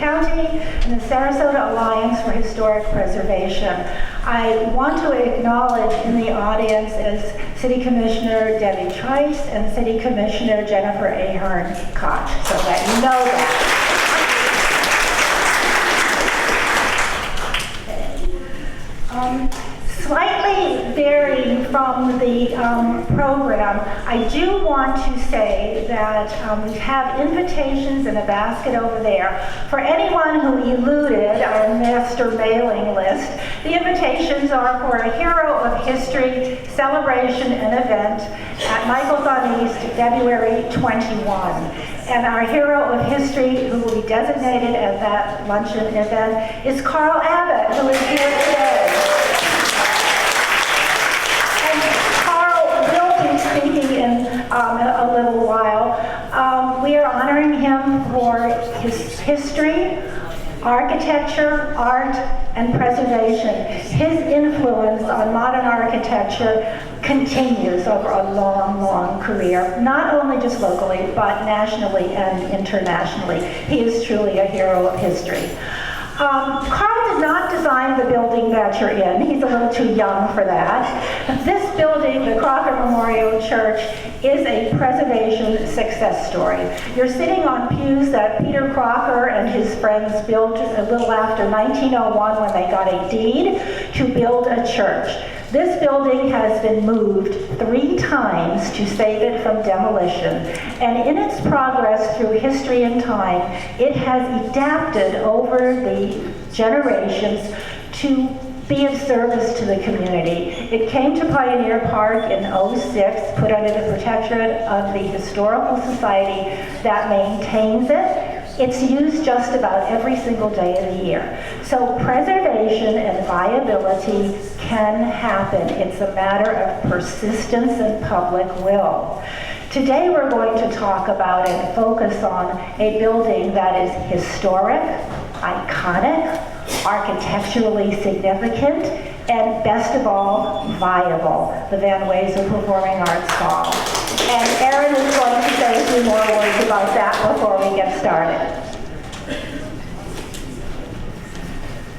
County and the Sarasota Alliance for Historic Preservation. I want to acknowledge in the audience as City Commissioner Debbie Trice and City Commissioner Jennifer Ahern Koch, so that you know that. Slightly varying from the program, I do want to say that we have invitations in a basket over there. For anyone who eluded our master mailing list, the invitations are for a Hero of History celebration and event at Michael's on East, February 21. And our Hero of History, who will be designated at that luncheon event, is Carl Abbott, who is here today. Speaking in a little while. We are honoring him for his history, architecture, art, and preservation. His influence on modern architecture continues over a long, long career, not only just locally, but nationally and internationally. He is truly a hero of history. Carl did not design the building that you're in. He's a little too young for that. This building, the Crocker Memorial Church, is a preservation success story. You're sitting on pews that Peter Crocker and his friends built a little after 1901 when they got a deed to build a church. This building has been moved 3 times to save it from demolition, and in its progress through history and time, it has adapted over the generations to be of service to the community. It came to Pioneer Park in '06, put under the protectorate of the Historical Society that maintains it. It's used just about every single day of the year. So preservation and viability can happen. It's a matter of persistence and public will. Today we're going to talk about and focus on a building that is historic, iconic, architecturally significant, and best of all, viable, the Van Wezel Performing Arts Hall. And Erin is going to say a few more words about that before we get started.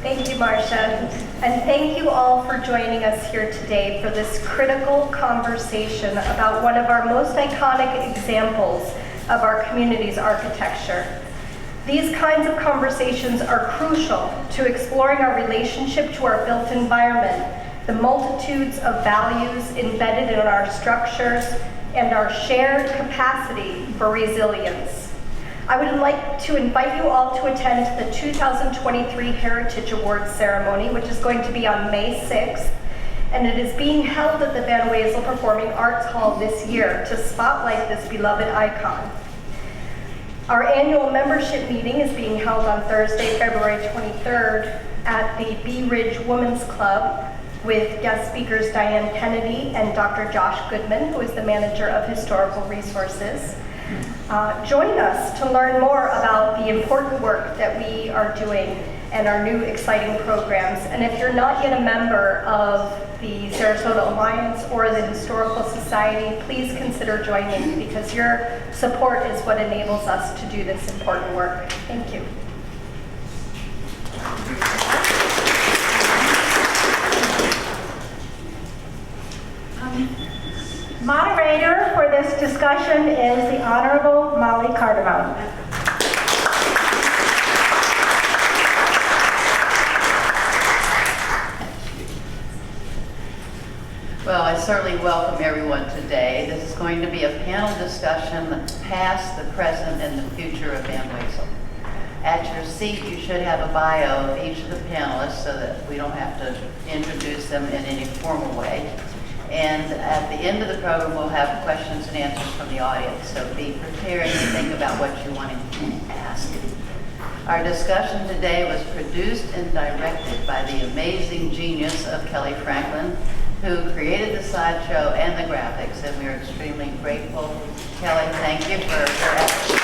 Thank you, Marcia. And thank you all for joining us here today for this critical conversation about one of our most iconic examples of our community's architecture. These kinds of conversations are crucial to exploring our relationship to our built environment, the multitudes of values embedded in our structures, and our shared capacity for resilience. I would like to invite you all to attend the 2023 Heritage Awards ceremony, which is going to be on May 6th, and it is being held at the Van Wezel Performing Arts Hall this year to spotlight this beloved icon. Our annual membership meeting is being held on Thursday, February 23rd at the Bee Ridge Women's Club with guest speakers Diane Kennedy and Dr. Josh Goodman, who is the manager of historical resources. Join us to learn more about the important work that we are doing and our new exciting programs. And if you're not yet a member of the Sarasota Alliance or the Historical Society, please consider joining, because your support is what enables us to do this important work. Thank you. Moderator for this discussion is the Honorable Molly Cardamone. Well, I certainly welcome everyone today. This is going to be a panel discussion, the past, the present, and the future of Van Wezel. At your seat, you should have a bio of each of the panelists so that we don't have to introduce them in any formal way. And at the end of the program, we'll have questions and answers from the audience, so be prepared to think about what you want to ask. Our discussion today was produced and directed by the amazing genius of Kelly Franklin, who created the slideshow and the graphics, and we are extremely grateful. Kelly, thank you for your efforts.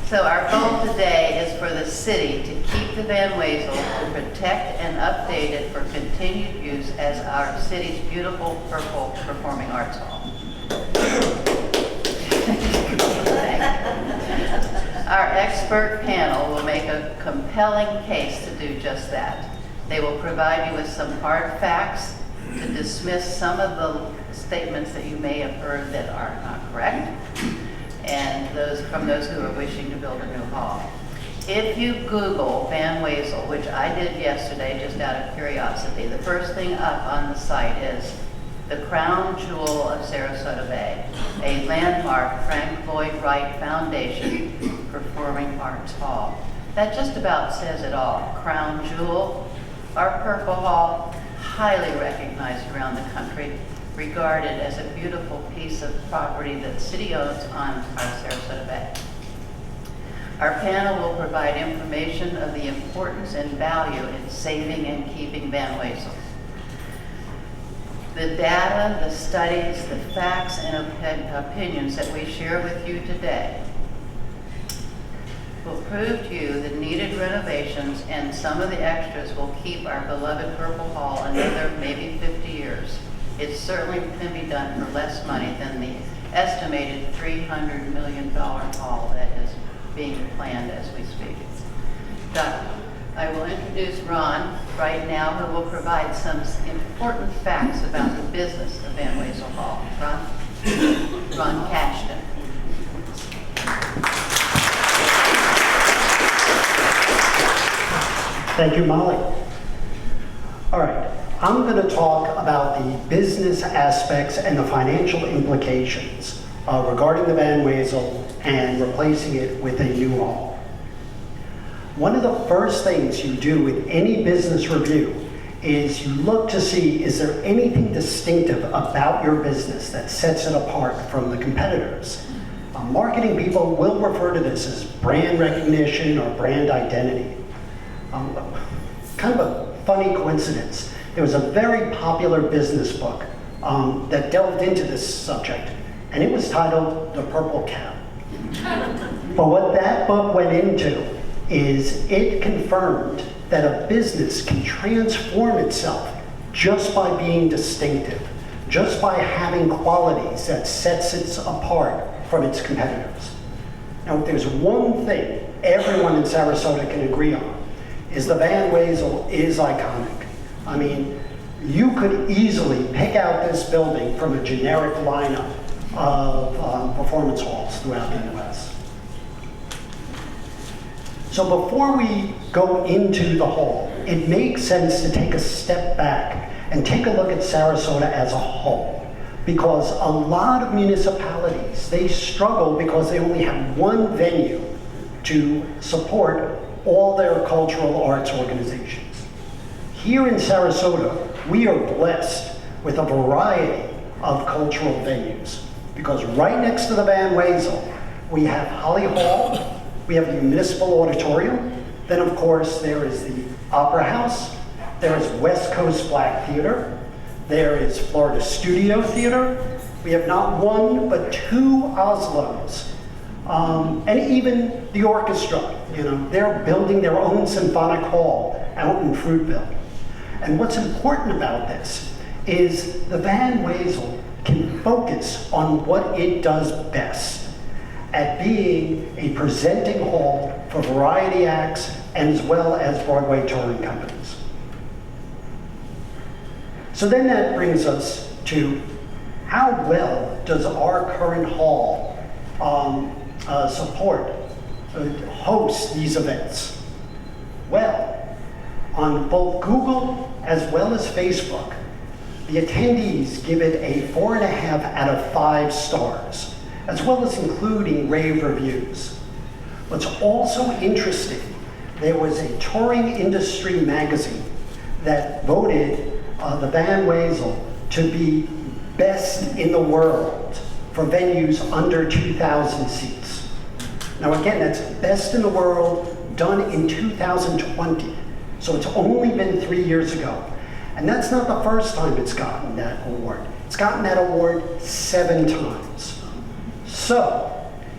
So our goal today is for the city to keep the Van Wezel, to protect and update it for continued use as our city's beautiful purple performing arts hall. Our expert panel will make a compelling case to do just that. They will provide you with some hard facts to dismiss some of the statements that you may have heard that are not correct, and from those who are wishing to build a new hall. If you Google Van Wezel, which I did yesterday just out of curiosity, the first thing up on the site is the crown jewel of Sarasota Bay, a landmark Frank Lloyd Wright Foundation Performing Arts Hall. That just about says it all. Crown jewel, our Purple Hall, highly recognized around the country, regarded as a beautiful piece of property that the city owns on our Sarasota Bay. Our panel will provide information of the importance and value in saving and keeping Van Wezel. The data, the studies, the facts, and opinions that we share with you today will prove to you the needed renovations, and some of the extras will keep our beloved Purple Hall another maybe 50 years. It certainly can be done for less money than the estimated $300 million hall that is being planned as we speak. I will introduce Ron right now, who will provide some important facts about the business of Van Wezel Hall. Ron Cashton. Thank you, Molly. All right, I'm going to talk about the business aspects and the financial implications regarding the Van Wezel and replacing it with a new hall. One of the first things you do with any business review is you look to see, is there anything distinctive about your business that sets it apart from the competitors? Marketing people will refer to this as brand recognition or brand identity. Kind of a funny coincidence. There was a very popular business book that delved into this subject, and it was titled The Purple Cow. But what that book went into is it confirmed that a business can transform itself just by being distinctive, just by having qualities that sets it apart from its competitors. Now, if there's one thing everyone in Sarasota can agree on, is the Van Wezel is iconic. I mean, you could easily pick out this building from a generic lineup of performance halls throughout the U.S. So before we go into the hall, it makes sense to take a step back and take a look at Sarasota as a whole. Because a lot of municipalities, they struggle because they only have one venue to support all their cultural arts organizations. Here in Sarasota, we are blessed with a variety of cultural venues. Because right next to the Van Wezel, we have Holly Hall, we have the Municipal Auditorium, then of course there is the Opera House, there is West Coast Black Theater, there is Florida Studio Theater, we have not one but two Oslos, and even the orchestra, they're building their own symphonic hall out in Fruitville. And what's important about this is the Van Wezel can focus on what it does best, at being a presenting hall for variety acts and as well as Broadway touring companies. So then that brings us to how well does our current hall host these events? Well, on both Google as well as Facebook, the attendees give it a 4.5 out of 5 stars, as well as including rave reviews. What's also interesting, there was a touring industry magazine that voted the Van Wezel to be best in the world for venues under 2,000 seats. Now again, that's best in the world done in 2020. So it's only been 3 years ago. And that's not the first time it's gotten that award. It's gotten that award 7 times. So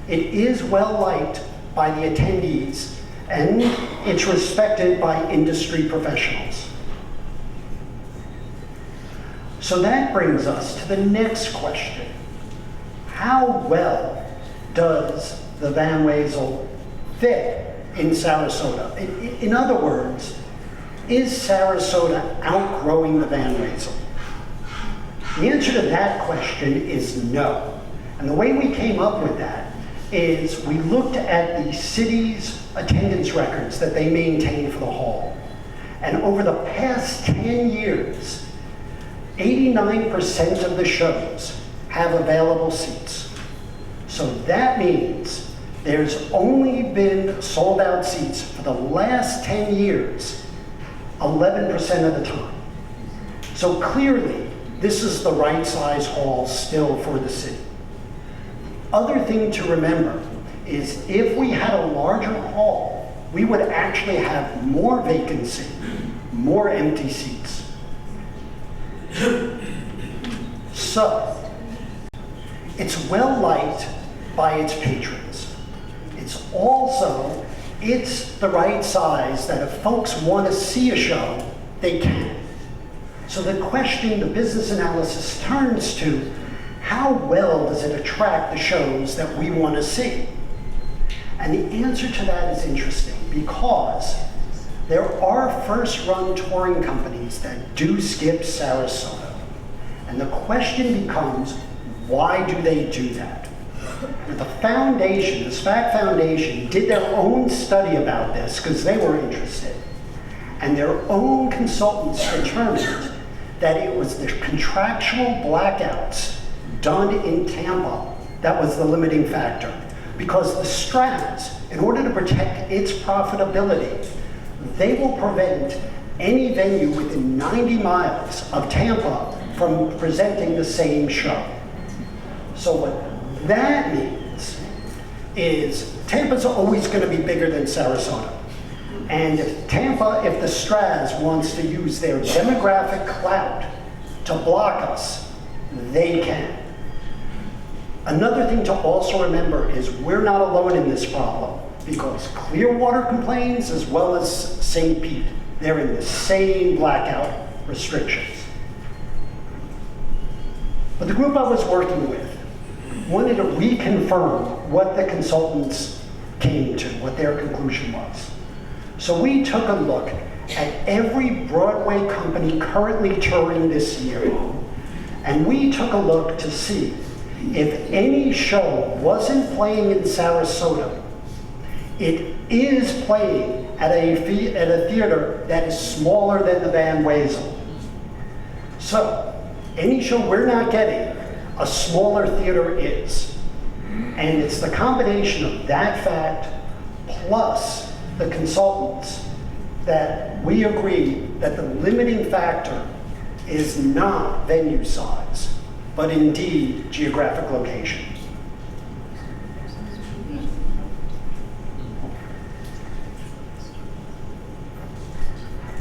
it is well liked by the attendees, and it's respected by industry professionals. So that brings us to the next question. How well does the Van Wezel fit in Sarasota? In other words, is Sarasota outgrowing the Van Wezel? The answer to that question is no. And the way we came up with that is we looked at the city's attendance records that they maintain for the hall. And over the past 10 years, 89% of the shows have available seats. So that means there's only been sold out seats for the last 10 years, 11% of the time. So clearly, this is the right size hall still for the city. Other thing to remember is if we had a larger hall, we would actually have more vacancy, more empty seats. So, it's well liked by its patrons. It's the right size that if folks want to see a show, they can. So the question the business analysis turns to, how well does it attract the shows that we want to see? And the answer to that is interesting because there are first-run touring companies that do skip Sarasota. And the question becomes, why do they do that? The foundation, the SPAC Foundation, did their own study about this because they were interested. And their own consultants determined that it was the contractual blackouts done in Tampa that was the limiting factor. Because the Straz, in order to protect its profitability, they will prevent any venue within 90 miles of Tampa from presenting the same show. So what that means is Tampa's always going to be bigger than Sarasota. And if the Straz wants to use their demographic clout to block us, they can. Another thing to also remember is we're not alone in this problem because Clearwater complains as well as St. Pete. They're in the same blackout restrictions. But the group I was working with wanted to reconfirm what the consultants came to, what their conclusion was. So we took a look at every Broadway company currently touring this year, and we took a look to see if any show wasn't playing in Sarasota, it is playing at a theater that is smaller than the Van Wezel. So, any show we're not getting, a smaller theater is. And it's the combination of that fact plus the consultants that we agree that the limiting factor is not venue size, but indeed geographic location.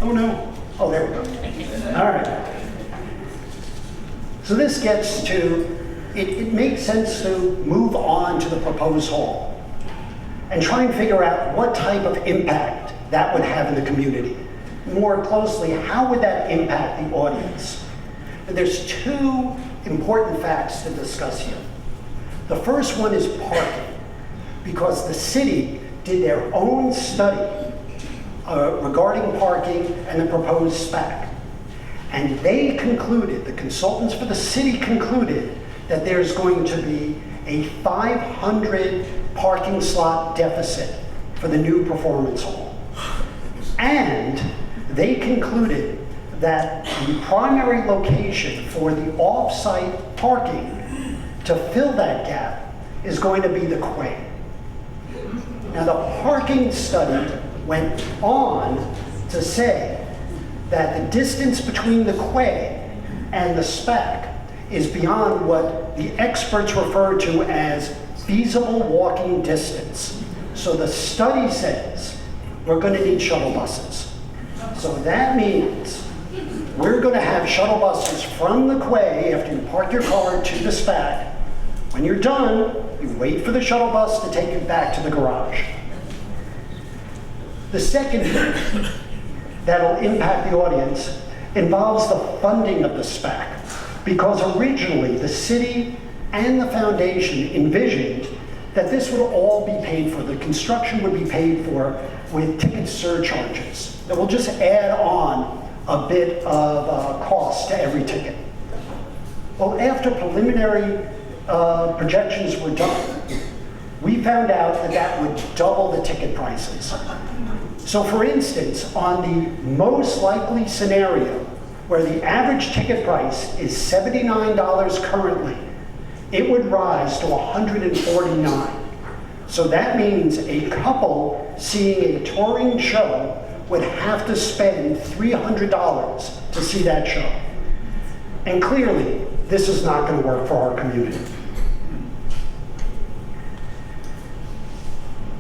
Oh no. Oh, there we go. All right. So this gets to, it makes sense to move on to the proposed hall and try and figure out what type of impact that would have in the community. More closely, how would that impact the audience? And there's two important facts to discuss here. The first one is parking, because the city did their own study regarding parking and the proposed SPAC. And they concluded, the consultants for the city concluded, that there's going to be a 500 parking slot deficit for the new performance hall. And they concluded that the primary location for the off-site parking to fill that gap is going to be the quay. Now the parking study went on to say that the distance between the quay and the SPAC is beyond what the experts refer to as feasible walking distance. So the study says we're going to need shuttle buses. So that means we're going to have shuttle buses from the quay after you park your car to the SPAC. When you're done, you wait for the shuttle bus to take you back to the garage. The second thing that'll impact the audience involves the funding of the SPAC, because originally the city and the foundation envisioned that this would all be paid for, the construction would be paid for with ticket surcharges that will just add on a bit of cost to every ticket. Well, after preliminary projections were done, we found out that that would double the ticket prices. So for instance, on the most likely scenario, where the average ticket price is $79 currently, it would rise to $149. So that means a couple seeing a touring show would have to spend $300 to see that show. And clearly, this is not going to work for our community.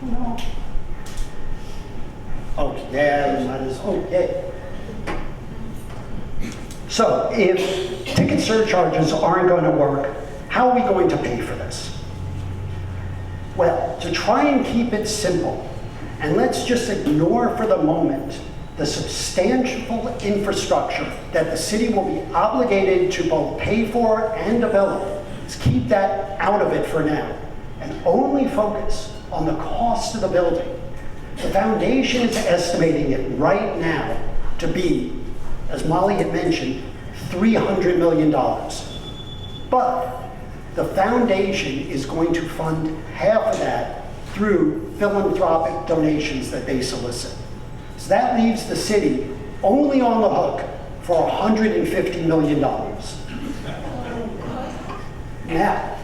No. Oh, yeah, you might as well, yeah. So, if ticket surcharges aren't going to work, how are we going to pay for this? Well, to try and keep it simple, and let's just ignore for the moment the substantial infrastructure that the city will be obligated to both pay for and develop. Let's keep that out of it for now and only focus on the cost of the building. The foundation is estimating it right now to be, as Molly had mentioned, $300 million. But the foundation is going to fund half of that through philanthropic donations that they solicit. So that leaves the city only on the hook for $150 million. Now,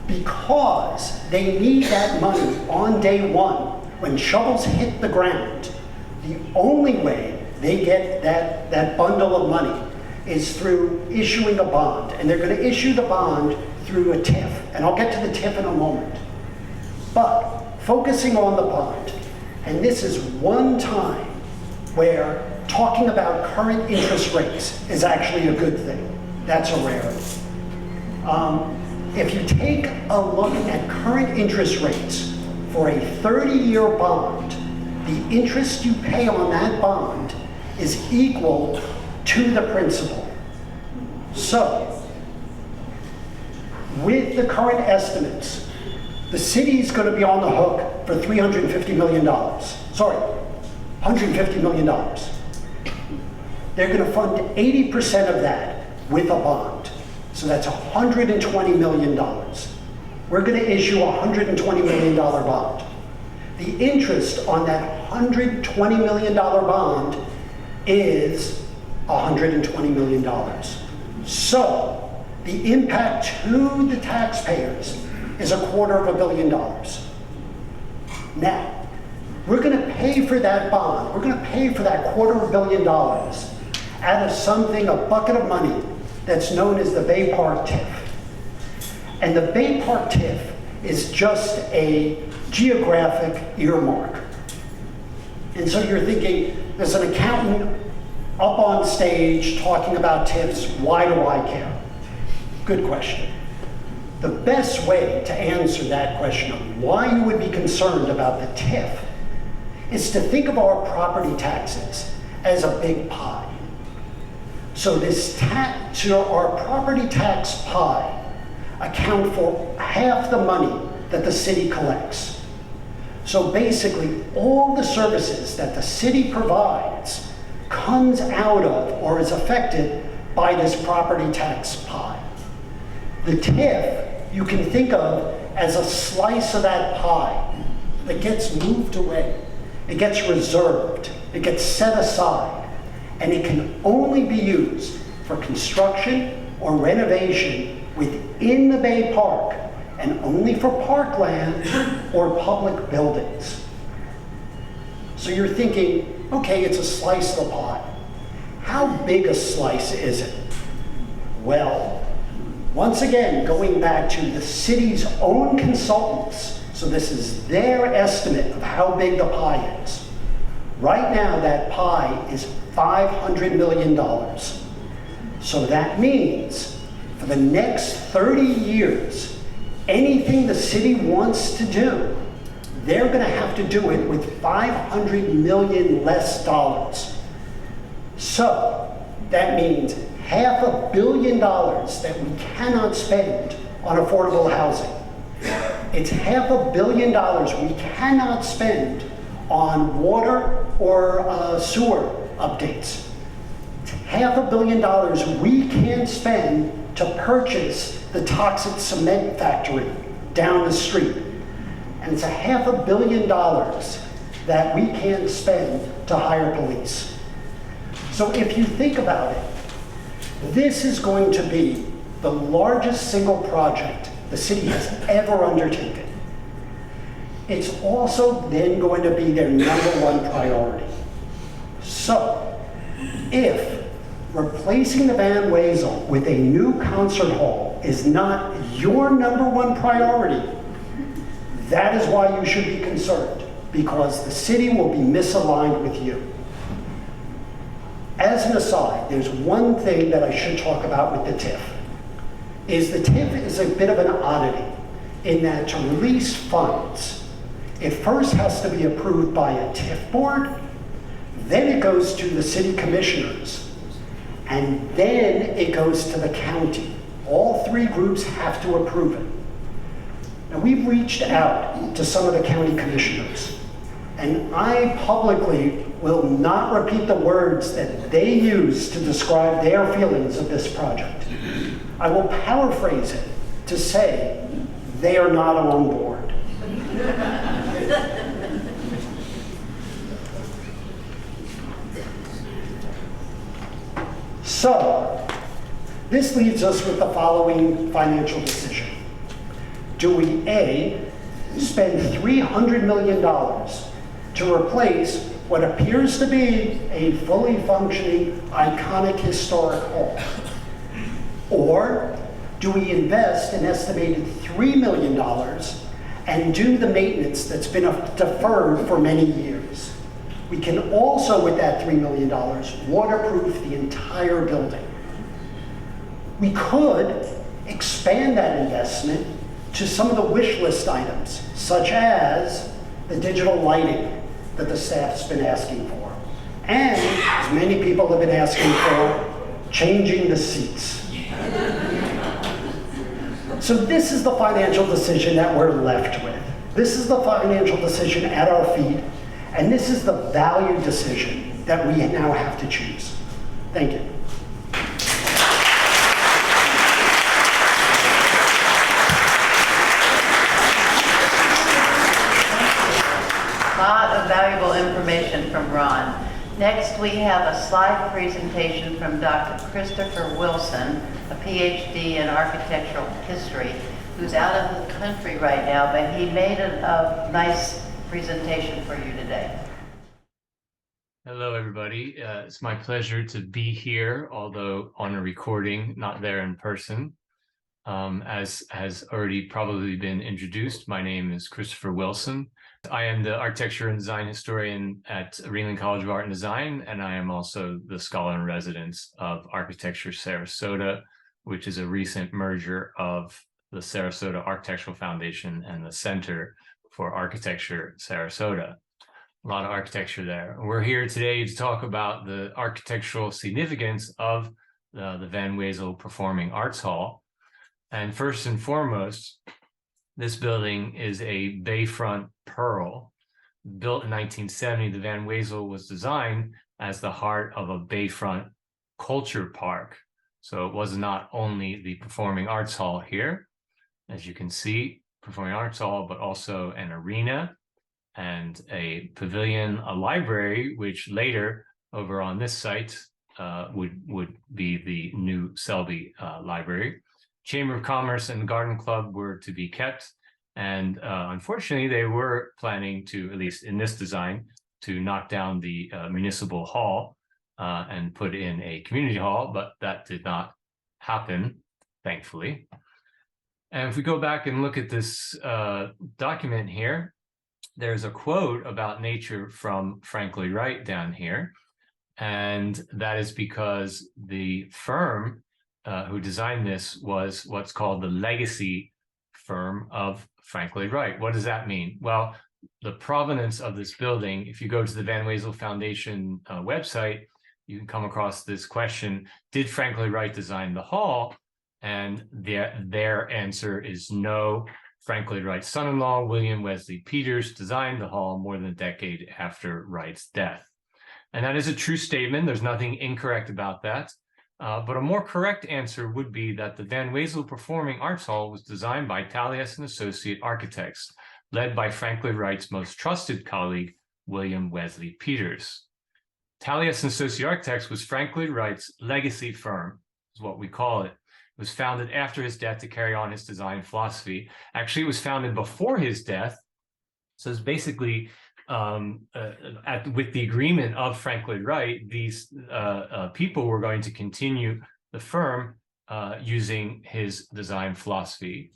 because they need that money on day one, when shovels hit the ground, the only way they get that bundle of money is through issuing a bond. And they're going to issue the bond through a TIF. And I'll get to the TIF in a moment. But focusing on the bond, and this is one time where talking about current interest rates is actually a good thing. That's a rarity. If you take a look at current interest rates for a 30-year bond, the interest you pay on that bond is equal to the principal. So, with the current estimates, the city's going to be on the hook for $350 million. Sorry, $150 million. They're going to fund 80% of that with a bond. So that's $120 million. We're going to issue a $120 million bond. The interest on that $120 million bond is $120 million. So the impact to the taxpayers is $250 million. Now, we're going to pay for that bond. We're going to pay for that $250 million out of something, a bucket of money, that's known as the Bay Park TIF. And the Bay Park TIF is just a geographic earmark. And so you're thinking, there's an accountant up on stage talking about TIFs, why do I care? Good question. The best way to answer that question of why you would be concerned about the TIF is to think of our property taxes as a big pie. So our property tax pie account for half the money that the city collects. So basically, all the services that the city provides comes out of or is affected by this property tax pie. The TIF you can think of as a slice of that pie that gets moved away. It gets reserved. It gets set aside. And it can only be used for construction or renovation within the Bay Park and only for parkland or public buildings. So you're thinking, okay, it's a slice of the pie. How big a slice is it? Well, once again, going back to the city's own consultants, so this is their estimate of how big the pie is. Right now, that pie is $500 million. So that means for the next 30 years, anything the city wants to do, they're going to have to do it with $500 million less dollars. So that means $500 million that we cannot spend on affordable housing. It's $500 million we cannot spend on water or sewer updates. It's $500 million we can spend to purchase the toxic cement factory down the street. And it's $500 million that we can spend to hire police. So if you think about it, this is going to be the largest single project the city has ever undertaken. It's also then going to be their #1 priority. So, if replacing the Van Wezel with a new concert hall is not your #1 priority, that is why you should be concerned, because the city will be misaligned with you. As an aside, there's one thing that I should talk about with the TIF. The TIF is a bit of an oddity in that to release funds, it first has to be approved by a TIF board, then it goes to the city commissioners, and then it goes to the county. All three groups have to approve it. Now, we've reached out to some of the county commissioners, and I publicly will not repeat the words that they use to describe their feelings of this project. I will paraphrase it to say they are not on board. So, this leaves us with the following financial decision. Do we A, spend $300 million to replace what appears to be a fully functioning, iconic historic hall? Or do we invest an estimated $3 million and do the maintenance that's been deferred for many years? We can also, with that $3 million, waterproof the entire building. We could expand that investment to some of the wish list items, such as the digital lighting that the staff's been asking for. And, as many people have been asking for, changing the seats. So this is the financial decision that we're left with. This is the financial decision at our feet, and this is the value decision that we now have to choose. Thank you. A lot of valuable information from Ron. Next, we have a slide presentation from Dr. Christopher Wilson, a PhD in architectural history, who's out of the country right now, but he made a nice presentation for you today. Hello, everybody. It's my pleasure to be here, although on a recording, not there in person. As has already probably been introduced, my name is Christopher Wilson. I am the architecture and design historian at Ringling College of Art and Design, and I am also the scholar in residence of Architecture Sarasota, which is a recent merger of the Sarasota Architectural Foundation and the Center for Architecture Sarasota. A lot of architecture there. We're here today to talk about the architectural significance of the Van Wezel Performing Arts Hall. And first and foremost, this building is a bayfront pearl. Built in 1970, the Van Wezel was designed as the heart of a bayfront culture park. So it was not only the Performing Arts Hall here, as you can see, Performing Arts Hall, but also an arena and a pavilion, a library, which later over on this site would be the new Selby Library. Chamber of Commerce and Garden Club were to be kept. And unfortunately, they were planning to, at least in this design, to knock down the municipal hall and put in a community hall, but that did not happen, thankfully. And if we go back and look at this document here, there's a quote about nature from Frank Lloyd Wright down here. And that is because the firm who designed this was what's called the legacy firm of Frank Lloyd Wright. What does that mean? Well, the provenance of this building, if you go to the Van Wezel Foundation website, you can come across this question: did Frank Lloyd Wright design the hall? And their answer is no. Frank Lloyd Wright's son-in-law, William Wesley Peters, designed the hall more than a decade after Wright's death. And that is a true statement. There's nothing incorrect about that. But a more correct answer would be that the Van Wezel Performing Arts Hall was designed by Tallias and Associate Architects, led by Frank Lloyd Wright's most trusted colleague, William Wesley Peters. Tallias and Associate Architects was Frank Lloyd Wright's legacy firm, is what we call it. It was founded after his death to carry on his design philosophy. Actually, it was founded before his death. So it's basically, with the agreement of Frank Lloyd Wright, these people were going to continue the firm using his design philosophy.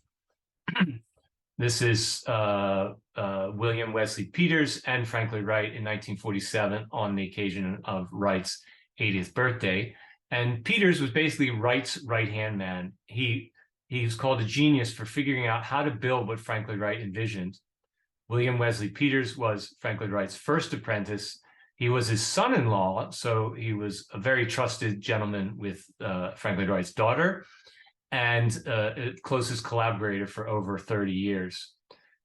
This is William Wesley Peters and Frank Lloyd Wright in 1947 on the occasion of Wright's 80th birthday. And Peters was basically Wright's right-hand man. He was called a genius for figuring out how to build what Frank Lloyd Wright envisioned. William Wesley Peters was Frank Lloyd Wright's first apprentice. He was his son-in-law, so he was a very trusted gentleman with Frank Lloyd Wright's daughter, and closest collaborator for over 30 years.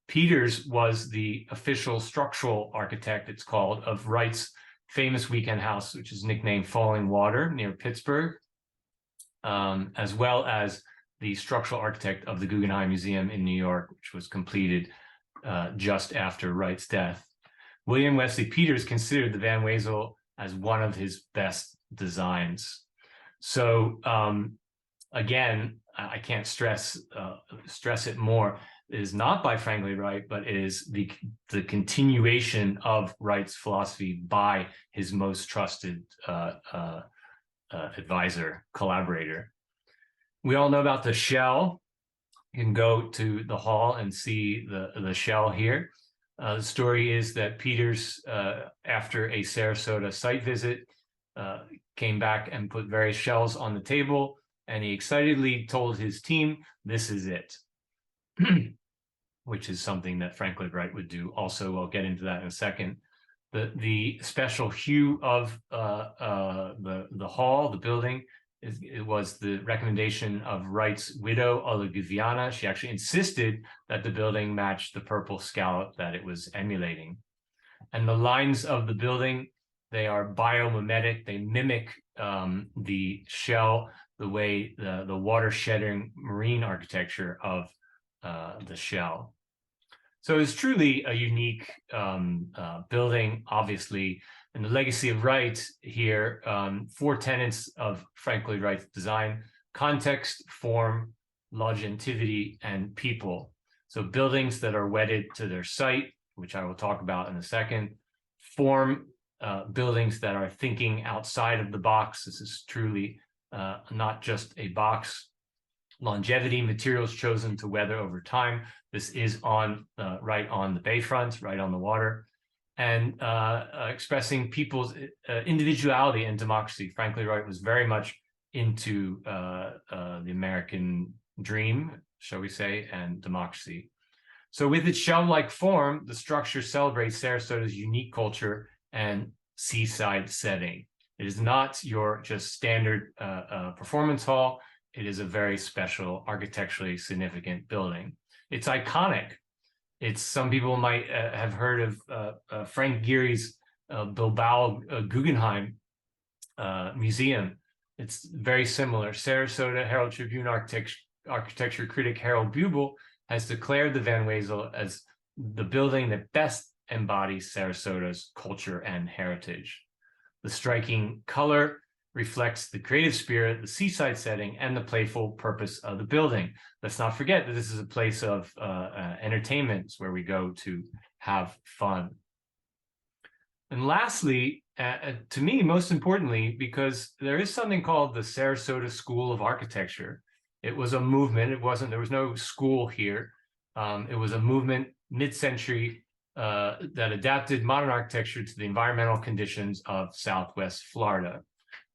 Peters was the official structural architect, it's called, of Wright's famous weekend house, which is nicknamed Falling Water near Pittsburgh, as well as the structural architect of the Guggenheim Museum in New York, which was completed just after Wright's death. William Wesley Peters considered the Van Wezel as one of his best designs. So again, I can't stress it more. It is not by Frank Lloyd Wright, but it is the continuation of Wright's philosophy by his most trusted advisor, collaborator. We all know about the shell. You can go to the hall and see the shell here. The story is that Peters, after a Sarasota site visit, came back and put various shells on the table, and he excitedly told his team, "This is it," which is something that Frank Lloyd Wright would do also. We'll get into that in a second. The special hue of the hall, the building, it was the recommendation of Wright's widow, Olaguviana. She actually insisted that the building matched the purple scallop that it was emulating. And the lines of the building, they are biomimetic. They mimic the shell, the way the water-shedding marine architecture of the shell. So it's truly a unique building, obviously. And the legacy of Wright here, 4 tenets of Frank Lloyd Wright's design: context, form, longevity, and people. So buildings that are wedded to their site, which I will talk about in a second. Form, buildings that are thinking outside of the box. This is truly not just a box. Longevity, materials chosen to weather over time. This is right on the bayfront, right on the water. And expressing people's individuality and democracy. Frank Lloyd Wright was very much into the American dream, shall we say, and democracy. So with its shell-like form, the structure celebrates Sarasota's unique culture and seaside setting. It is not your just standard performance hall. It is a very special, architecturally significant building. It's iconic. Some people might have heard of Frank Gehry's Bilbao Guggenheim Museum. It's very similar. Sarasota Herald Tribune architecture critic Harold Bubel has declared the Van Wezel as the building that best embodies Sarasota's culture and heritage. The striking color reflects the creative spirit, the seaside setting, and the playful purpose of the building. Let's not forget that this is a place of entertainment. It's where we go to have fun. And lastly, to me, most importantly, because there is something called the Sarasota School of Architecture. It was a movement. There was no school here. It was a movement mid-century that adapted modern architecture to the environmental conditions of Southwest Florida.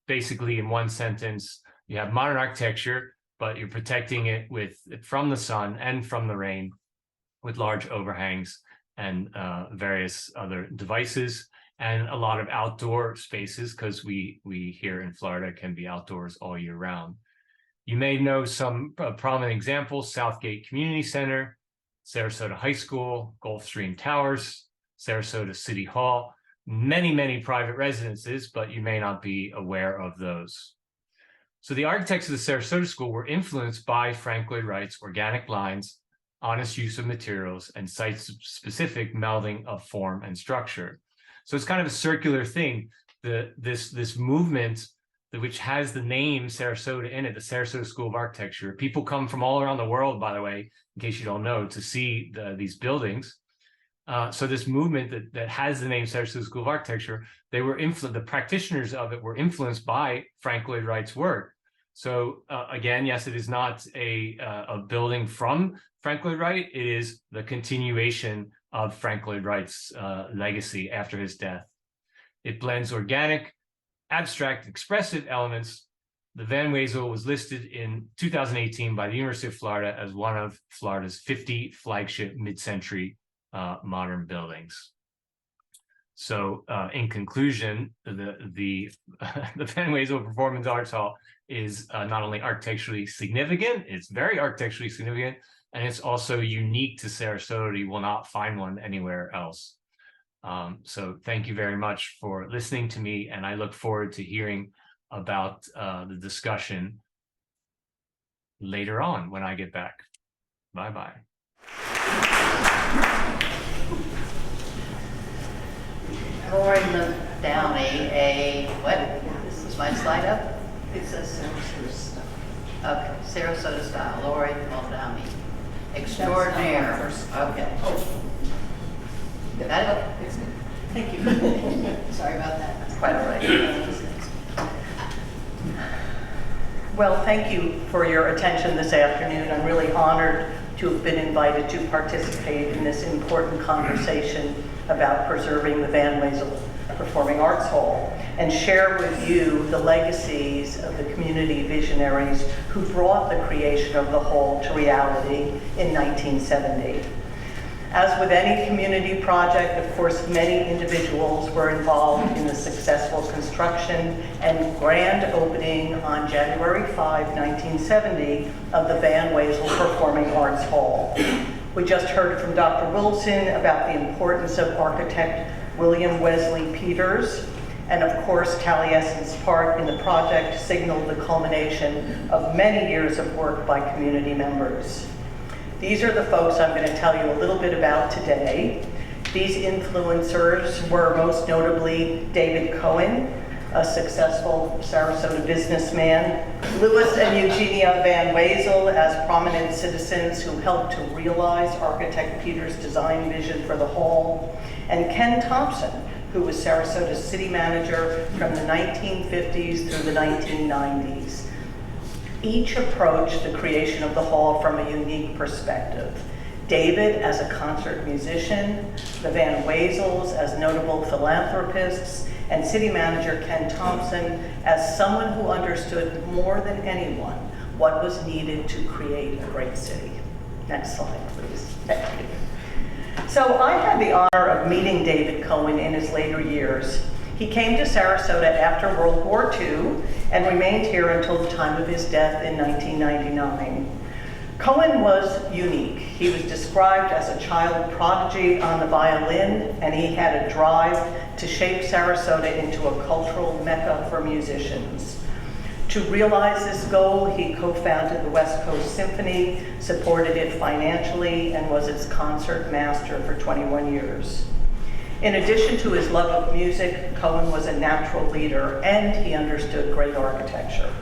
Basically, in one sentence, you have modern architecture, but you're protecting it from the sun and from the rain with large overhangs and various other devices, and a lot of outdoor spaces, because we here in Florida can be outdoors all year round. You may know some prominent examples: Southgate Community Center, Sarasota High School, Gulfstream Towers, Sarasota City Hall, many, many private residences, but you may not be aware of those. So the architects of the Sarasota School were influenced by Frank Lloyd Wright's organic lines, honest use of materials, and site-specific melding of form and structure. So it's kind of a circular thing. This movement, which has the name Sarasota in it, the Sarasota School of Architecture. People come from all around the world, by the way, in case you don't know, to see these buildings. So this movement that has the name Sarasota School of Architecture, they were influenced, the practitioners of it were influenced by Frank Lloyd Wright's work. So again, yes, it is not a building from Frank Lloyd Wright. It is the continuation of Frank Lloyd Wright's legacy after his death. It blends organic, abstract, expressive elements. The Van Wezel was listed in 2018 by the University of Florida as one of Florida's 50 flagship mid-century modern buildings. So in conclusion, the Van Wezel Performance Arts Hall is not only architecturally significant, it's very architecturally significant, and it's also unique to Sarasota. You will not find one anywhere else. So thank you very much for listening to me, and I look forward to hearing about the discussion later on when I get back. Bye-bye. Lori Downey, what? Is my slide up? It says Sarasota style. Okay, Sarasota style, Lori Downey. Extraordinaire. Okay. Oh. Got it? Thank you. Sorry about that. That's quite all right. Well, thank you for your attention this afternoon. I'm really honored to have been invited to participate in this important conversation about preserving the Van Wezel Performing Arts Hall and share with you the legacies of the community visionaries who brought the creation of the hall to reality in 1970. As with any community project, of course, many individuals were involved in the successful construction and grand opening on January 5, 1970 of the Van Wezel Performing Arts Hall. We just heard from Dr. Wilson about the importance of architect William Wesley Peters, and of course, Taliesin's part in the project signaled the culmination of many years of work by community members. These are the folks I'm going to tell you a little bit about today. These influencers were most notably David Cohen, a successful Sarasota businessman, Louis and Eugenia Van Wezel as prominent citizens who helped to realize architect Peters' design vision for the hall, and Ken Thompson, who was Sarasota's city manager from the 1950s through the 1990s. Each approached the creation of the hall from a unique perspective. David as a concert musician, the Van Wezels as notable philanthropists, and city manager Ken Thompson as someone who understood more than anyone what was needed to create a great city. Next slide, please. Thank you. So I had the honor of meeting David Cohen in his later years. He came to Sarasota after World War II and remained here until the time of his death in 1999. Cohen was unique. He was described as a child prodigy on the violin, and he had a drive to shape Sarasota into a cultural mecca for musicians. To realize this goal, he co-founded the West Coast Symphony, supported it financially, and was its concert master for 21 years. In addition to his love of music, Cohen was a natural leader, and he understood great architecture.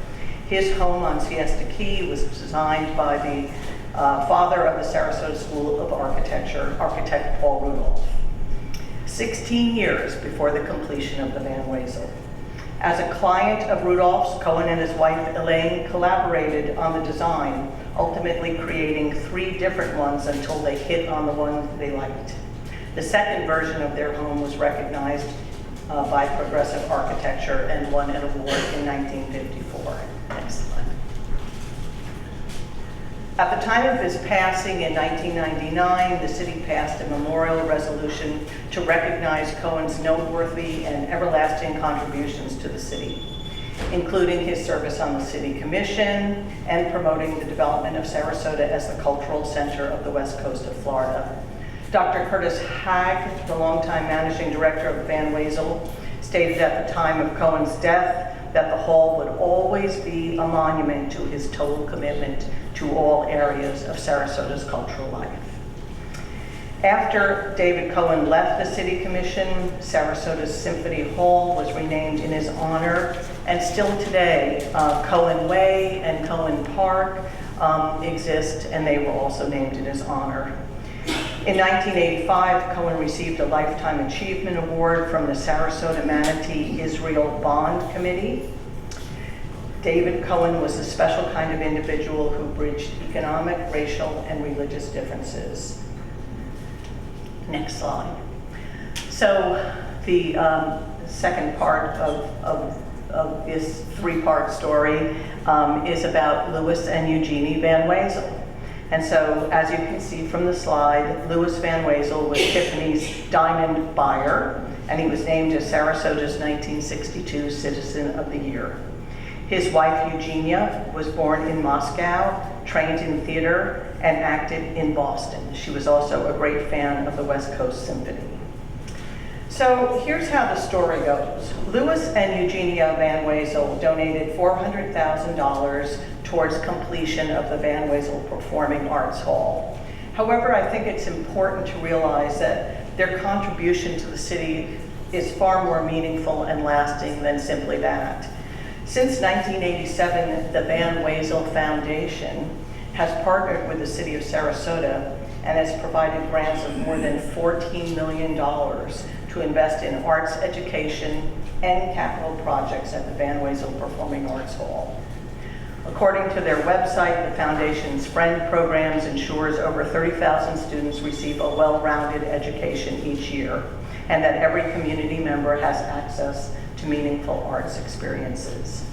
His home on Siesta Key was designed by the father of the Sarasota School of Architecture, architect Paul Rudolph, 16 years before the completion of the Van Wezel. As a client of Rudolph's, Cohen and his wife Elaine collaborated on the design, ultimately creating 3 different ones until they hit on the one they liked. The second version of their home was recognized by Progressive Architecture and won an award in 1954. Next slide. At the time of his passing in 1999, the city passed a memorial resolution to recognize Cohen's noteworthy and everlasting contributions to the city. including his service on the City Commission and promoting the development of Sarasota as the cultural center of the west coast of Florida. Dr. Curtis Hagg, the longtime managing director of Van Wezel, stated at the time of Cohen's death that the hall would always be a monument to his total commitment to all areas of Sarasota's cultural life. After David Cohen left the City Commission, Sarasota's Symphony Hall was renamed in his honor, and still today, Cohen Way and Cohen Park exist, and they were also named in his honor. In 1985, Cohen received a Lifetime Achievement Award from the Sarasota Manatee Israel Bond Committee. David Cohen was a special kind of individual who bridged economic, racial, and religious differences. Next slide. So the second part of this three-part story is about Louis and Eugenie Van Wezel. And so, as you can see from the slide, Louis Van Wezel was Tiffany's diamond buyer, and he was named as Sarasota's 1962 Citizen of the Year. His wife, Eugenia, was born in Moscow, trained in theater, and acted in Boston. She was also a great fan of the West Coast Symphony. So here's how the story goes. Louis and Eugenia Van Wezel donated $400,000 towards completion of the Van Wezel Performing Arts Hall. However, I think it's important to realize that their contribution to the city is far more meaningful and lasting than simply that. Since 1987, the Van Wezel Foundation has partnered with the city of Sarasota and has provided grants of more than $14 million to invest in arts education and capital projects at the Van Wezel Performing Arts Hall. According to their website, the foundation's Friend programs ensures over 30,000 students receive a well-rounded education each year, and that every community member has access to meaningful arts experiences.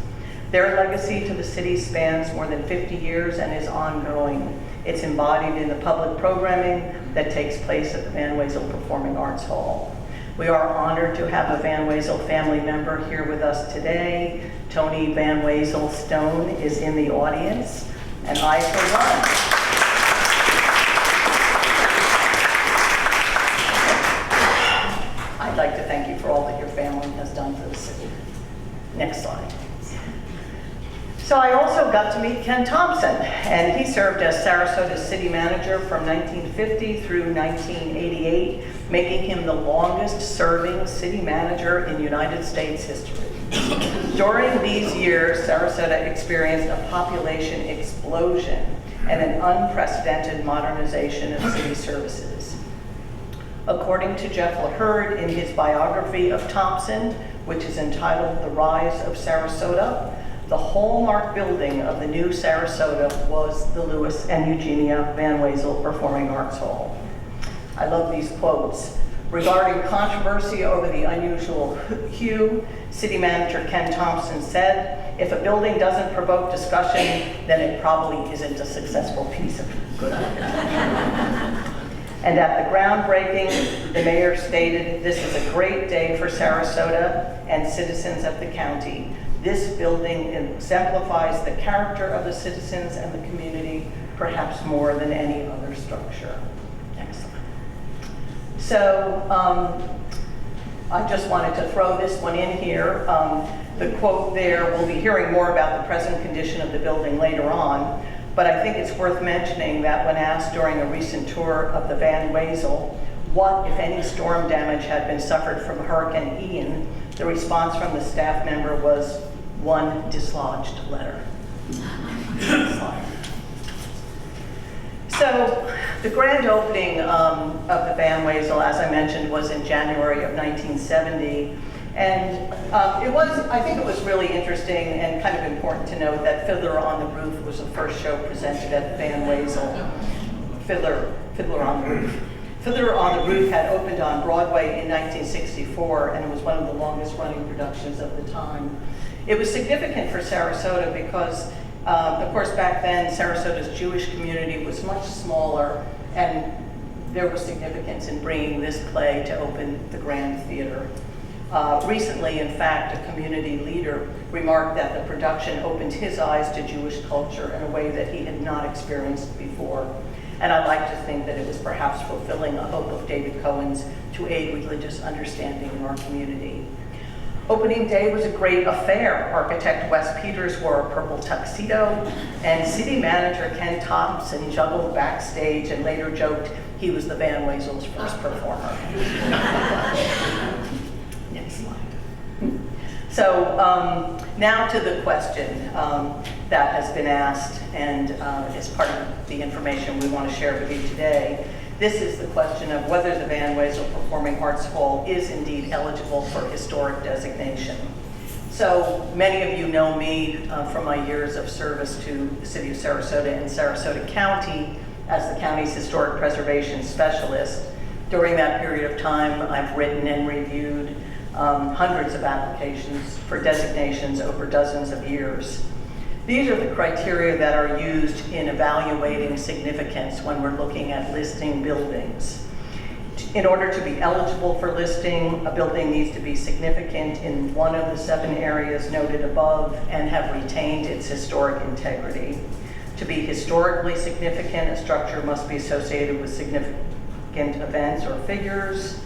Their legacy to the city spans more than 50 years and is ongoing. It's embodied in the public programming that takes place at the Van Wezel Performing Arts Hall. We are honored to have a Van Wezel family member here with us today. Tony Van Wezel Stone is in the audience, and I, for one, I'd like to thank you for all that your family has done for the city. Next slide. So I also got to meet Ken Thompson, and he served as Sarasota's city manager from 1950 through 1988, making him the longest serving city manager in United States history. During these years, Sarasota experienced a population explosion and an unprecedented modernization of city services. According to Jeff LaHerd in his biography of Thompson, which is entitled The Rise of Sarasota, the hallmark building of the new Sarasota was the Louis and Eugenia Van Wezel Performing Arts Hall. I love these quotes. Regarding controversy over the unusual hue, City Manager Ken Thompson said, "If a building doesn't provoke discussion, then it probably isn't a successful piece of good architecture." And at the groundbreaking, the mayor stated, "This is a great day for Sarasota and citizens of the county. This building exemplifies the character of the citizens and the community, perhaps more than any other structure." Next slide. So I just wanted to throw this one in here. The quote there, we'll be hearing more about the present condition of the building later on, but I think it's worth mentioning that when asked during a recent tour of the Van Wezel what, if any, storm damage had been suffered from Hurricane Ian, the response from the staff member was one dislodged letter. So the grand opening of the Van Wezel, as I mentioned, was in January of 1970. And I think it was really interesting and kind of important to note that Fiddler on the Roof was the first show presented at the Van Wezel. Fiddler on the Roof. Fiddler on the Roof had opened on Broadway in 1964, and it was one of the longest running productions of the time. It was significant for Sarasota because, of course, back then, Sarasota's Jewish community was much smaller, and there was significance in bringing this play to open the Grand Theater. Recently, in fact, a community leader remarked that the production opened his eyes to Jewish culture in a way that he had not experienced before. And I like to think that it was perhaps fulfilling a hope of David Cohen's to aid religious understanding in our community. Opening day was a great affair. Architect Wes Peters wore a purple tuxedo, and city manager Ken Thompson juggled backstage and later joked he was the Van Wezel's first performer. Next slide. So now to the question that has been asked and is part of the information we want to share with you today. This is the question of whether the Van Wezel Performing Arts Hall is indeed eligible for historic designation. So many of you know me from my years of service to the city of Sarasota and Sarasota County as the county's historic preservation specialist. During that period of time, I've written and reviewed hundreds of applications for designations over dozens of years. These are the criteria that are used in evaluating significance when we're looking at listing buildings. In order to be eligible for listing, a building needs to be significant in one of the 7 areas noted above and have retained its historic integrity. To be historically significant, a structure must be associated with significant events or figures.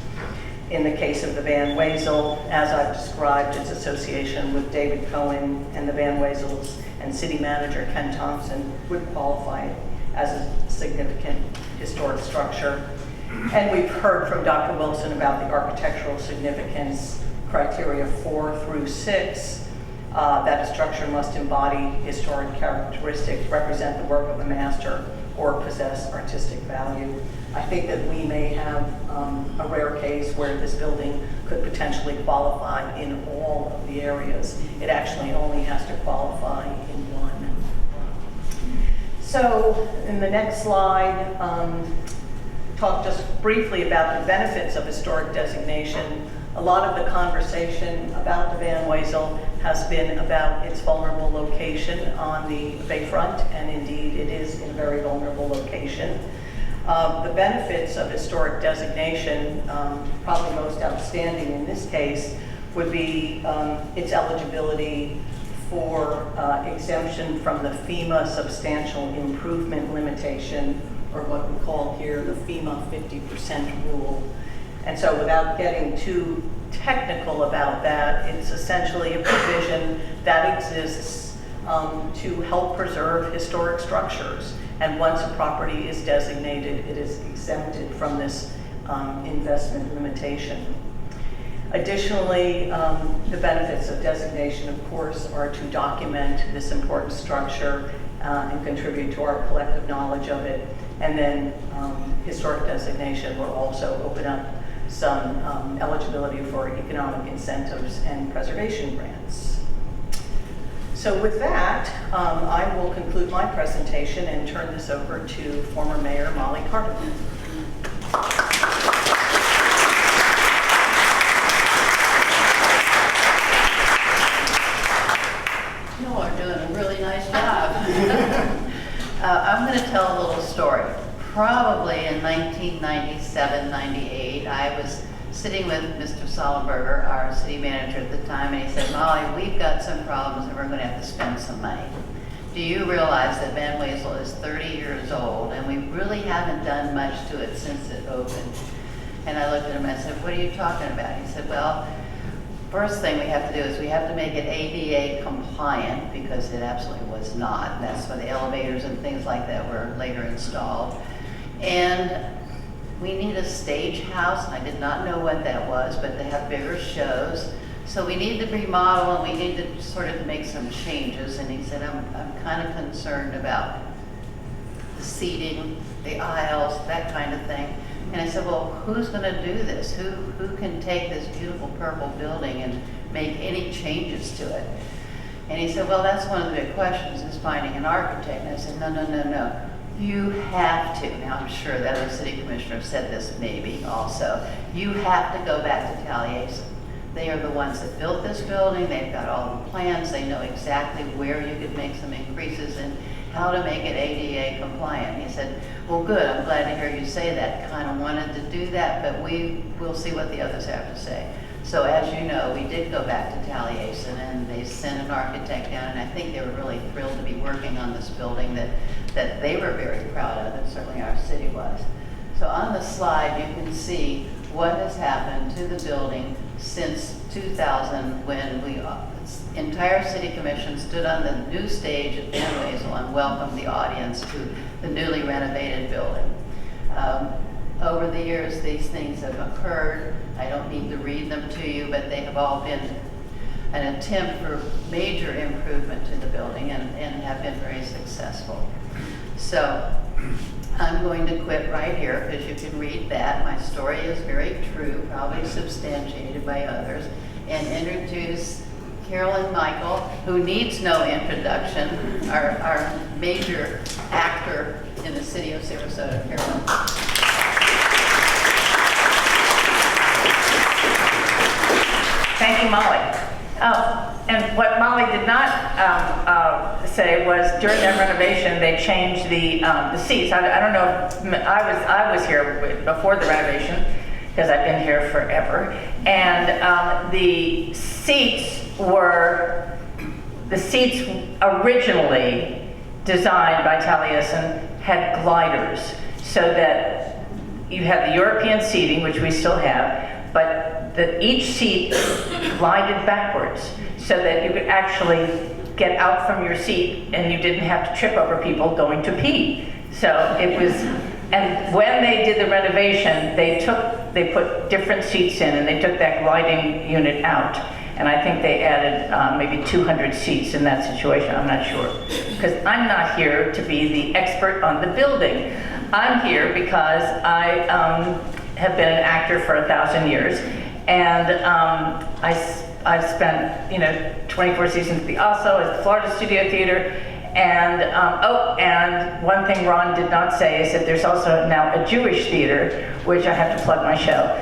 In the case of the Van Wezel, as I've described, its association with David Cohen and the Van Wezels and city manager Ken Thompson would qualify as a significant historic structure. And we've heard from Dr. Wilson about the architectural significance criteria 4 through 6, that a structure must embody historic characteristics, represent the work of a master, or possess artistic value. I think that we may have a rare case where this building could potentially qualify in all of the areas. It actually only has to qualify in one. So in the next slide, talk just briefly about the benefits of historic designation. A lot of the conversation about the Van Wezel has been about its vulnerable location on the bayfront, and indeed it is in a very vulnerable location. The benefits of historic designation, probably most outstanding in this case, would be its eligibility for exemption from the FEMA substantial improvement limitation, or what we call here the FEMA 50% rule. And so without getting too technical about that, it's essentially a provision that exists to help preserve historic structures. And once a property is designated, it is exempted from this investment limitation. Additionally, the benefits of designation, of course, are to document this important structure and contribute to our collective knowledge of it. And then historic designation will also open up some eligibility for economic incentives and preservation grants. So with that, I will conclude my presentation and turn this over to former Mayor Molly Carter. You are doing a really nice job. I'm going to tell a little story. Probably in 1997, 98, I was sitting with Mr. Sollenberger, our city manager at the time, and he said, Molly, we've got some problems and we're going to have to spend some money. Do you realize that Van Wezel is 30 years old and we really haven't done much to it since it opened? And I looked at him and I said, what are you talking about? He said, well, first thing we have to do is we have to make it ADA compliant, because it absolutely was not. And that's why the elevators and things like that were later installed. And we need a stage house, and I did not know what that was, but they have bigger shows. So we need to remodel and we need to sort of make some changes. And he said, I'm kind of concerned about the seating, the aisles, that kind of thing. And I said, well, who's going to do this? Who can take this beautiful purple building and make any changes to it? And he said, well, that's one of the big questions, is finding an architect. And I said, no. You have to. Now, I'm sure that other city commissioner said this maybe also. You have to go back to Taliesin. They are the ones that built this building. They've got all the plans. They know exactly where you could make some increases and how to make it ADA compliant. He said, well, good. I'm glad to hear you say that. Kind of wanted to do that, but we will see what the others have to say. So as you know, we did go back to Taliesin, and they sent an architect down, and I think they were really thrilled to be working on this building that they were very proud of, and certainly our city was. So on the slide, you can see what has happened to the building since 2000, when the entire city commission stood on the new stage at Van Wezel and welcomed the audience to the newly renovated building. Over the years, these things have occurred. I don't need to read them to you, but they have all been an attempt for major improvement to the building and have been very successful. So I'm going to quit right here because you can read that. My story is very true, probably substantiated by others, and introduce Carolyn Michael, who needs no introduction, our major actor in the city of Sarasota. Carolyn. Thank you, Molly. And what Molly did not say was during that renovation, they changed the seats. I don't know if I was here before the renovation because I've been here forever, and the seats originally designed by Taliesin had gliders so that you had the European seating, which we still have, but that each seat glided backwards so that you could actually get out from your seat and you didn't have to trip over people going to pee. So it was, and when they did the renovation, they put different seats in and they took that gliding unit out. And I think they added maybe 200 seats in that situation, I'm not sure. Because I'm not here to be the expert on the building. I'm here because I have been an actor for 1,000 years. And I've spent 24 seasons at the Oslo, at the Florida Studio Theater, and and one thing Ron did not say is that there's also now a Jewish theater, which I have to plug my show,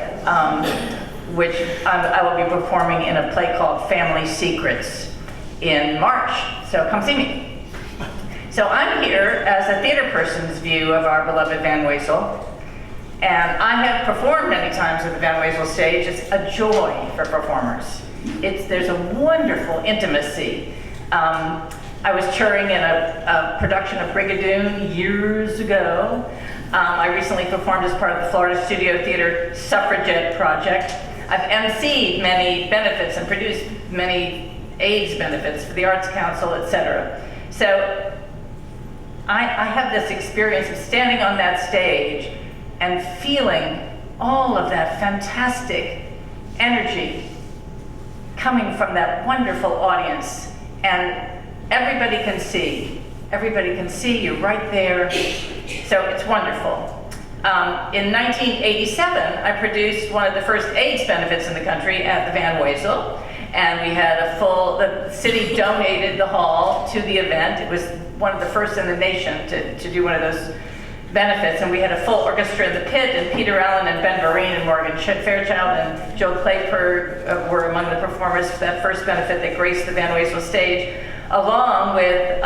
which I will be performing in a play called Family Secrets in March. So come see me. So I'm here as a theater person's view of our beloved Van Wezel. And I have performed many times at the Van Wezel stage. It's a joy for performers. There's a wonderful intimacy. I was touring in a production of Brigadoon years ago. I recently performed as part of the Florida Studio Theater Suffragette Project. I've emceed many benefits and produced many AIDS benefits for the Arts Council, etc. So I have this experience of standing on that stage and feeling all of that fantastic energy coming from that wonderful audience. And everybody can see you right there. So it's wonderful. In 1987, I produced one of the first AIDS benefits in the country at the Van Wezel. And we had the city donated the hall to the event. It was one of the first in the nation to do one of those benefits, and we had a full orchestra in the pit, and Peter Allen and Ben Vereen and Morgan Fairchild and Joe Clayper were among the performers for that first benefit that graced the Van Wezel stage, along with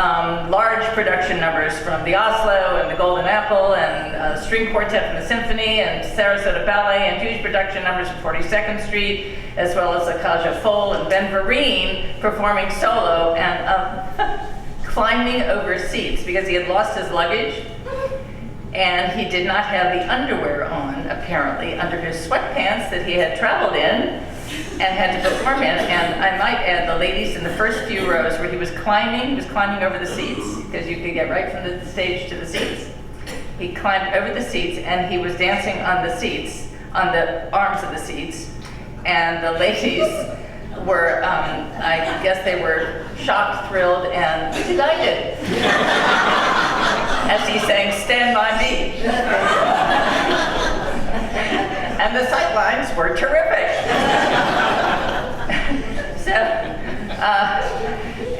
large production numbers from the Oslo and the Golden Apple and string quartet from the Symphony and Sarasota Ballet, and huge production numbers from 42nd Street, as well as Akaja Foll and Ben Vereen performing solo and climbing over seats because he had lost his luggage. And he did not have the underwear on, apparently, under his sweatpants that he had traveled in and had to perform in. And I might add, the ladies in the first few rows where he was climbing over the seats, because you could get right from the stage to the seats. He climbed over the seats and he was dancing on the seats, on the arms of the seats. And the ladies were, I guess they were shocked, thrilled, and delighted. As he sang, "Stand By Me." And the sightlines were terrific. So,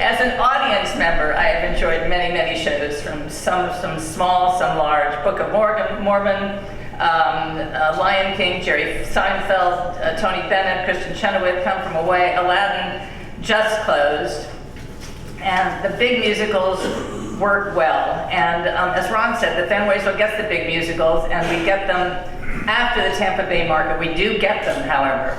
as an audience member, I have enjoyed many, many shows, from some small, some large. Book of Mormon, Lion King, Jerry Seinfeld, Tony Bennett, Kristen Chenoweth, Come From Away, Aladdin just closed. And the big musicals work well. And as Ron said, the Van Wezel gets the big musicals, and we get them after the Tampa Bay market. We do get them, however.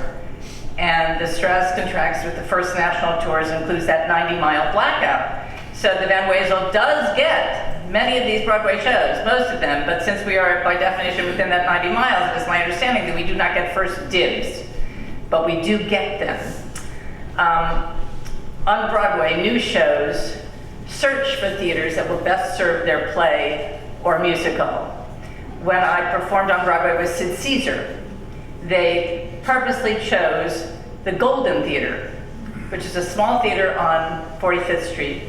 And the stress contracts with the first national tours includes that 90-mile blackout. So the Van Wezel does get many of these Broadway shows, most of them, but since we are by definition within that 90 miles, it is my understanding that we do not get first dibs, but we do get them. On Broadway, new shows search for theaters that will best serve their play or musical. When I performed on Broadway with Sid Caesar, they purposely chose the Golden Theater, which is a small theater on 45th Street,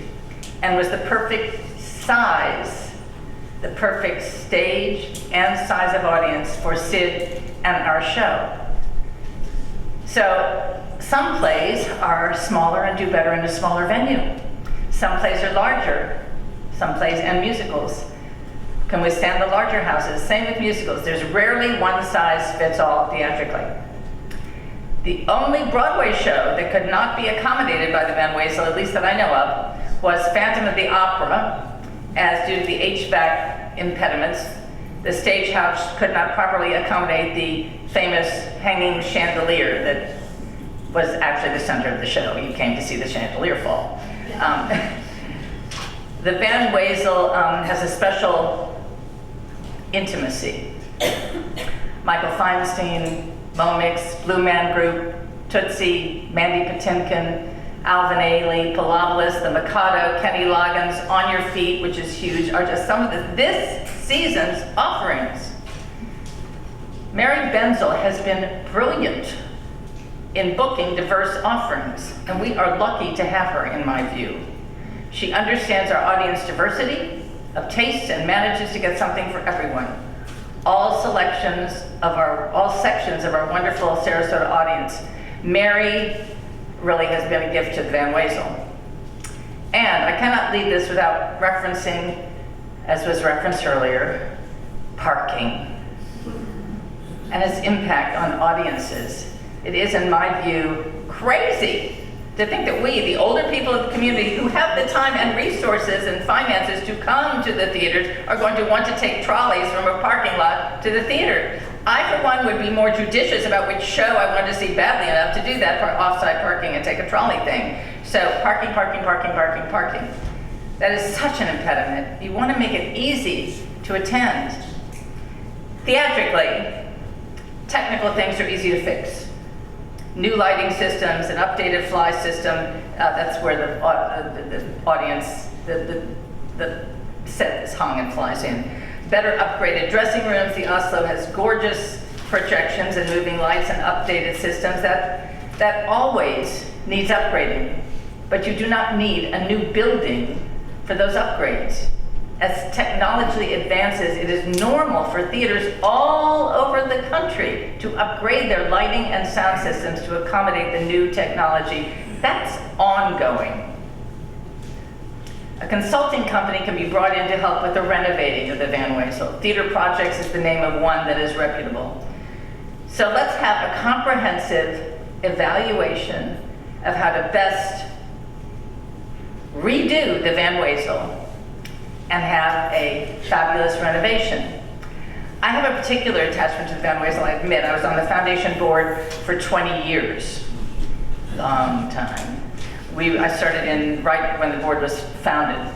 and was the perfect size, the perfect stage and size of audience for Sid and our show. So some plays are smaller and do better in a smaller venue. Some plays are larger. Some plays and musicals can withstand the larger houses. Same with musicals. There's rarely one size fits all theatrically. The only Broadway show that could not be accommodated by the Van Wezel, at least that I know of, was Phantom of the Opera, as due to the HVAC impediments, the stagehouse could not properly accommodate the famous hanging chandelier that was actually the center of the show. You came to see the chandelier fall. The Van Wezel has a special intimacy. Michael Feinstein, Momix, Blue Man Group, Tootsie, Mandy Patinkin, Alvin Ailey, Pilopolis, The Mikado, Kenny Loggins, On Your Feet, which is huge, are just some of this season's offerings. Mary Benzel has been brilliant in booking diverse offerings, and we are lucky to have her, in my view. She understands our audience diversity of tastes and manages to get something for everyone. All sections of our wonderful Sarasota audience. Mary really has been a gift to the Van Wezel. And I cannot leave this without referencing, as was referenced earlier, parking and its impact on audiences. It is, in my view, crazy to think that we, the older people of the community who have the time and resources and finances to come to the theaters, are going to want to take trolleys from a parking lot to the theater. I, for one, would be more judicious about which show I wanted to see badly enough to do that for off-site parking and take a trolley thing. So parking. That is such an impediment. You want to make it easy to attend. Theatrically, technical things are easy to fix. New lighting systems, an updated fly system, that's where the audience, the set is hung and flies in. Better upgraded dressing rooms. The Oslo has gorgeous projections and moving lights and updated systems. That always needs upgrading, but you do not need a new building for those upgrades. As technology advances, it is normal for theaters all over the country to upgrade their lighting and sound systems to accommodate the new technology. That's ongoing. A consulting company can be brought in to help with the renovating of the Van Wezel. Theater Projects is the name of one that is reputable. So let's have a comprehensive evaluation of how to best redo the Van Wezel and have a fabulous renovation. I have a particular attachment to the Van Wezel, I admit. I was on the foundation board for 20 years. Long time. I started in right when the board was founded.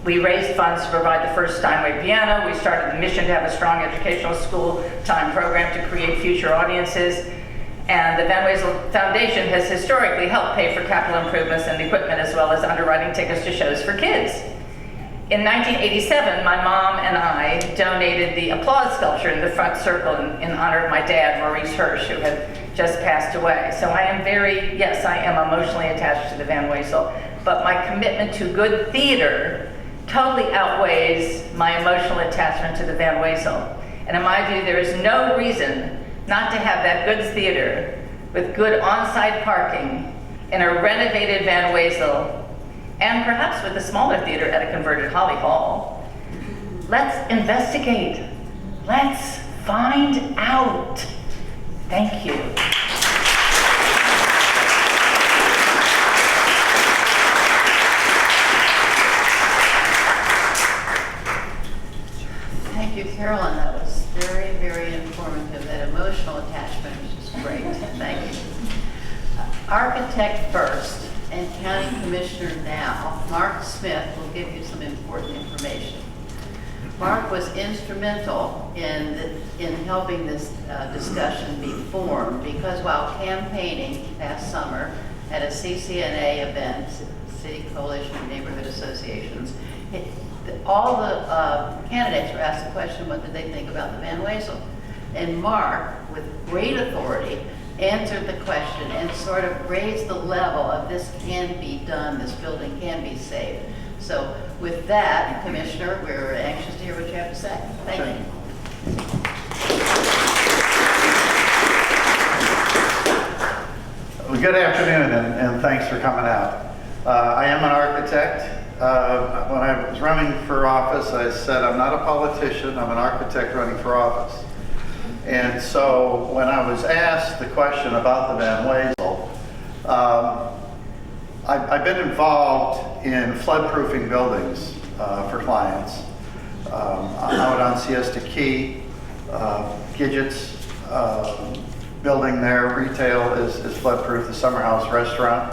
We raised funds to provide the first Steinway piano. We started the mission to have a strong educational school time program to create future audiences. And the Van Wezel Foundation has historically helped pay for capital improvements and equipment, as well as underwriting tickets to shows for kids. In 1987, my mom and I donated the applause sculpture in the front circle in honor of my dad, Maurice Hirsch, who had just passed away. So I am emotionally attached to the Van Wezel, but my commitment to good theater totally outweighs my emotional attachment to the Van Wezel. And in my view, there is no reason not to have that good theater with good on-site parking in a renovated Van Wezel, and perhaps with a smaller theater at a converted Holly Hall. Let's investigate. Let's find out. Thank you. Thank you, Carolyn. That was very, very informative. That emotional attachment was just great. Thank you. architect first and county commissioner now, Mark Smith will give you some important information. Mark was instrumental in helping this discussion be formed, because while campaigning last summer at a CCNA event, City Coalition of Neighborhood Associations, all the candidates were asked the question, what did they think about the Van Wezel? And Mark, with great authority, answered the question and sort of raised the level of this can be done, this building can be saved. So with that, Commissioner, we're anxious to hear what you have to say. Thank you. Well, good afternoon, and thanks for coming out. I am an architect. When I was running for office, I said I'm not a politician, I'm an architect running for office. And so when I was asked the question about the Van Wezel, I've been involved in flood-proofing buildings for clients. Out on Siesta Key, Gidget's building there, retail is flood-proof. The Summer House restaurant,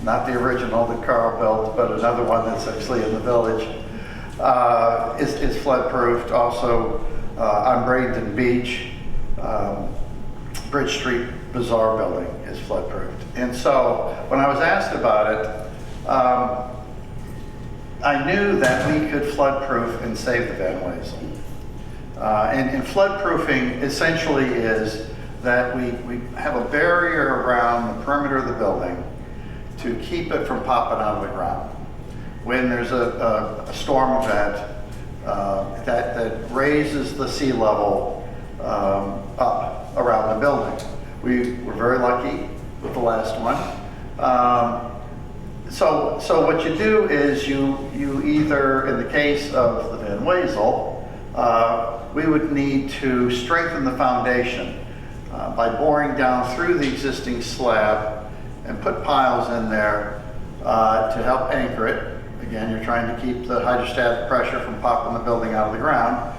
not the original that Carl built, but another one that's actually in the village, is flood-proofed. Also on Bradenton Beach, Bridge Street Bazaar building is flood-proofed. And so when I was asked about it, I knew that we could flood-proof and save the Van Wezel. And flood-proofing essentially is that we have a barrier around the perimeter of the building to keep it from popping out of the ground. When there's a storm event that raises the sea level up around the building. We were very lucky with the last one. So what you do is you either, in the case of the Van Wezel, we would need to strengthen the foundation by boring down through the existing slab and put piles in there to help anchor it. Again, you're trying to keep the hydrostatic pressure from popping the building out of the ground.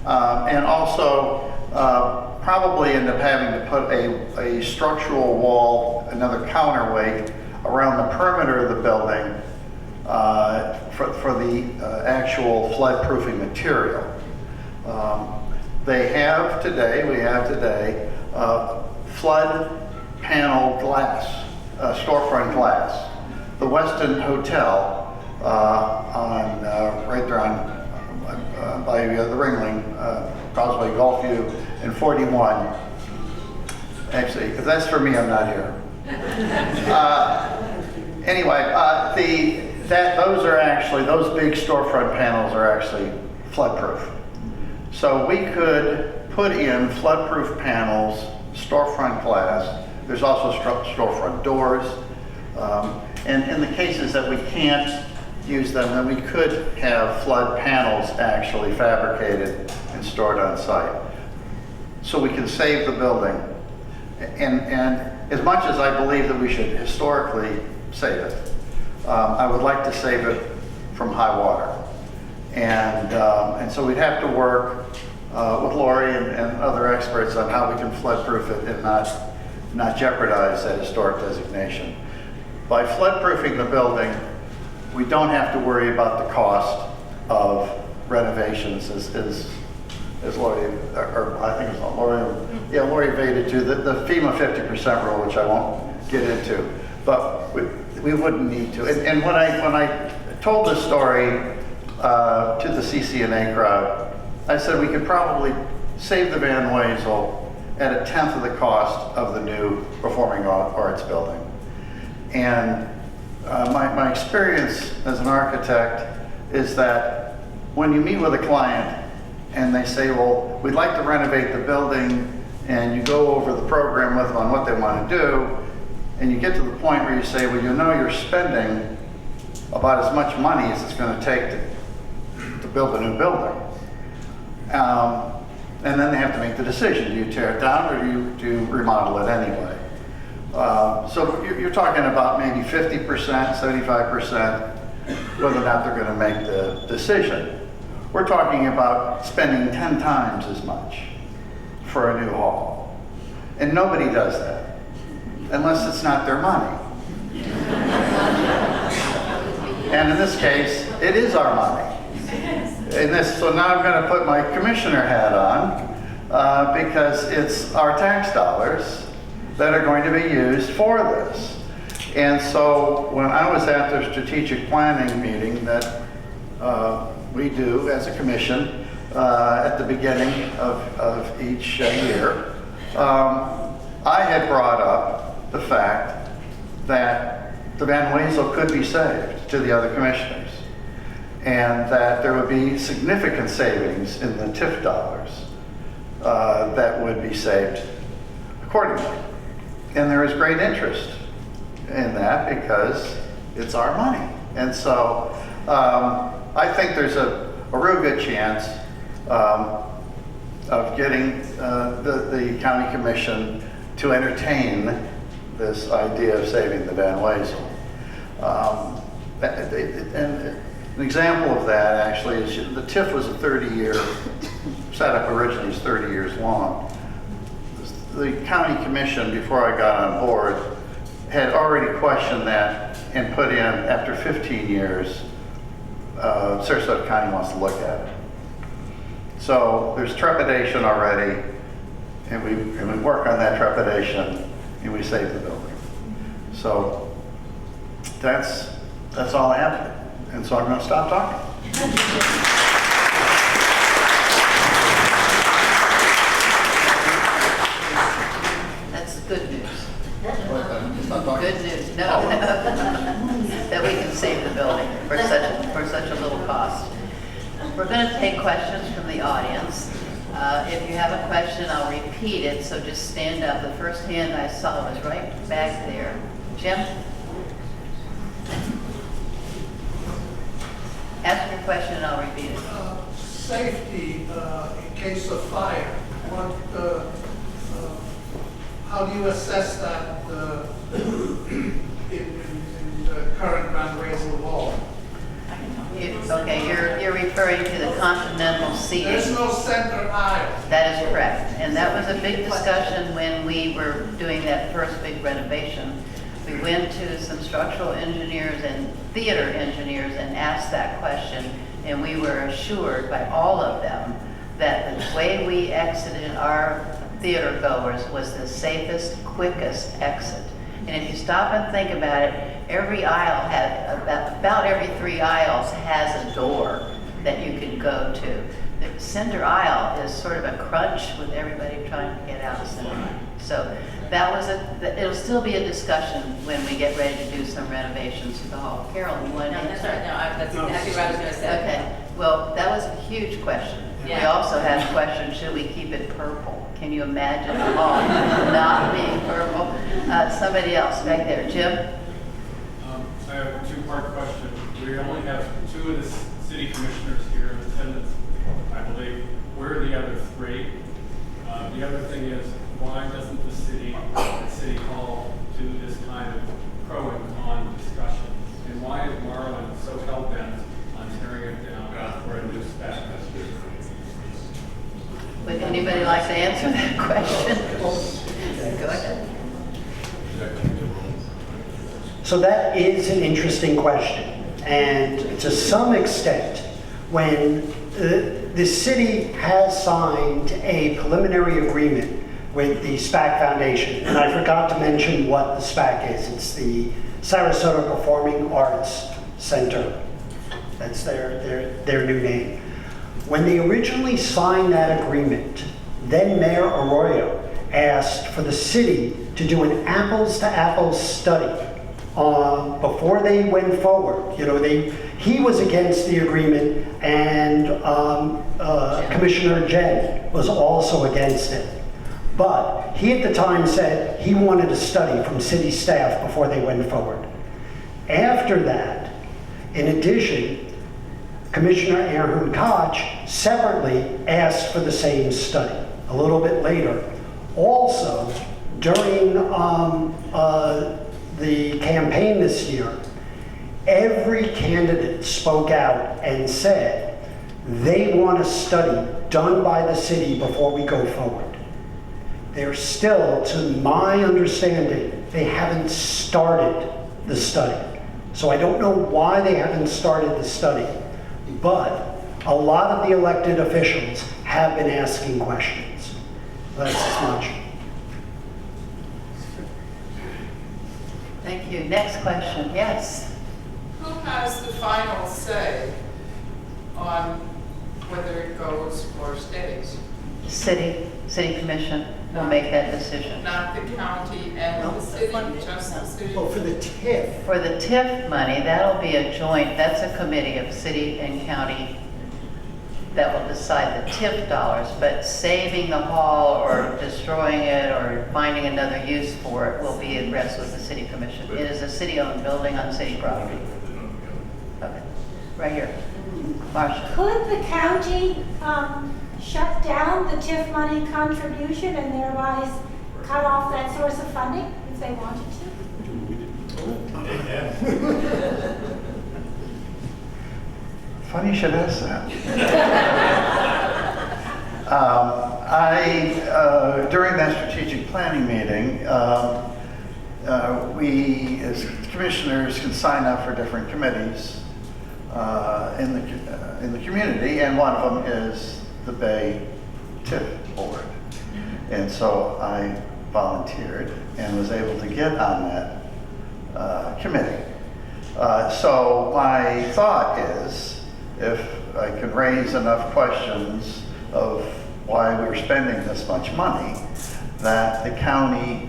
And also probably end up having to put a structural wall, another counterweight, around the perimeter of the building for the actual flood-proofing material. We have today flood panel glass, storefront glass. The Westin Hotel right there by the Ringling, Causeway, Gulfview, and 41. Actually, if that's for me, I'm not here. Anyway, those big storefront panels are actually flood-proof. So we could put in flood-proof panels, storefront glass. There's also storefront doors. And in the cases that we can't use them, then we could have flood panels actually fabricated and stored on site. So we can save the building. And as much as I believe that we should historically save it, I would like to save it from high water. And so we'd have to work with Lori and other experts on how we can flood-proof it and not jeopardize that historic designation. By flood-proofing the building, we don't have to worry about the cost of renovations as Lori, or I think it's not Lori, yeah, Lori evaded to the FEMA 50% rule, which I won't get into, but we wouldn't need to. And when I told this story to the CCNA crowd, I said we could probably save the Van Wezel at 1/10 of the cost of the new performing arts building. And my experience as an architect is that when you meet with a client and they say, well, we'd like to renovate the building, and you go over the program with them on what they want to do, and you get to the point where you say, well, you know you're spending about as much money as it's going to take to build a new building. And then they have to make the decision. Do you tear it down or do you remodel it anyway? So you're talking about maybe 50%, 75%, whether or not they're going to make the decision. We're talking about spending 10 times as much for a new hall. And nobody does that, unless it's not their money. And in this case, it is our money. So now I'm going to put my commissioner hat on because it's our tax dollars that are going to be used for this. And so when I was at the strategic planning meeting that we do as a commission at the beginning of each year, I had brought up the fact that the Van Wezel could be saved to the other commissioners, and that there would be significant savings in the TIF dollars that would be saved accordingly. And there is great interest in that because it's our money. And so I think there's a real good chance of getting the county commission to entertain this idea of saving the Van Wezel. And an example of that actually is the TIF was a 30-year setup, originally was 30 years long. The county commission, before I got on board, had already questioned that and put in, after 15 years, Sarasota County wants to look at it. So there's trepidation already, and we work on that trepidation, and we save the building. So that's all I have. And so I'm going to stop talking. That's good news. It's not talking. Good news, no, that we can save the building for such a little cost. We're going to take questions from the audience. If you have a question, I'll repeat it, so just stand up. The first hand I saw was right back there. Jim? Ask your question and I'll repeat it. Safety in case of fire. How do you assess that in the current Van Wezel law? Okay, you're referring to the continental seating. There's no center aisle. That is correct. And that was a big discussion when we were doing that first big renovation. We went to some structural engineers and theater engineers and asked that question, and we were assured by all of them that the way we exited our theater goers was the safest, quickest exit. And if you stop and think about it, every aisle had, about every 3 aisles has a door that you can go to. The center aisle is sort of a crunch with everybody trying to get out of center aisle. So that was it'll still be a discussion when we get ready to do some renovations to the hall. Carol, you want to answer? That's exactly what I was going to say. Okay, well, that was a huge question. Yeah. We also had a question, should we keep it purple? Can you imagine the hall not being purple? Somebody else back there, Jim? I have a 2-part question. We only have 2 of the city commissioners here in attendance, I believe. Where are the other 3? The other thing is, why doesn't the city hall do this kind of pro and con discussion? And why is Marlin so hell-bent on tearing it down for a new spec? Would anybody like to answer that question? Go ahead. So that is an interesting question. And to some extent, when the city has signed a preliminary agreement with the SPAC Foundation, and I forgot to mention what the SPAC is. It's the Sarasota Performing Arts Center. That's their new name. When they originally signed that agreement, then Mayor Arroyo asked for the city to do an apples-to-apples study before they went forward. You know, he was against the agreement, and Commissioner Jen was also against it. But he at the time said he wanted a study from city staff before they went forward. After that, in addition, Commissioner Aaron Koch separately asked for the same study a little bit later. Also, during the campaign this year, every candidate spoke out and said they want a study done by the city before we go forward. They're still, to my understanding, they haven't started the study. So I don't know why they haven't started the study, but a lot of the elected officials have been asking questions. That's as much. Thank you. Next question. Yes. Who has the final say on whether it goes or stays? City Commission will make that decision. Not the county and the city, just the city? Well, for the TIF, For the TIF money, that'll be a joint, that's a committee of city and county that will decide the TIF dollars, but saving the hall or destroying it or finding another use for it will be addressed with the city commission. It is a city-owned building on city property. Okay, right here. Marcia. Could the county shut down the TIF money contribution and thereby cut off that source of funding if they wanted to? Funny you should ask that. During that strategic planning meeting, we as commissioners can sign up for different committees in the community, and one of them is the Bay TIF Board. And so I volunteered and was able to get on that committee. So my thought is, if I can raise enough questions of why we're spending this much money, that the county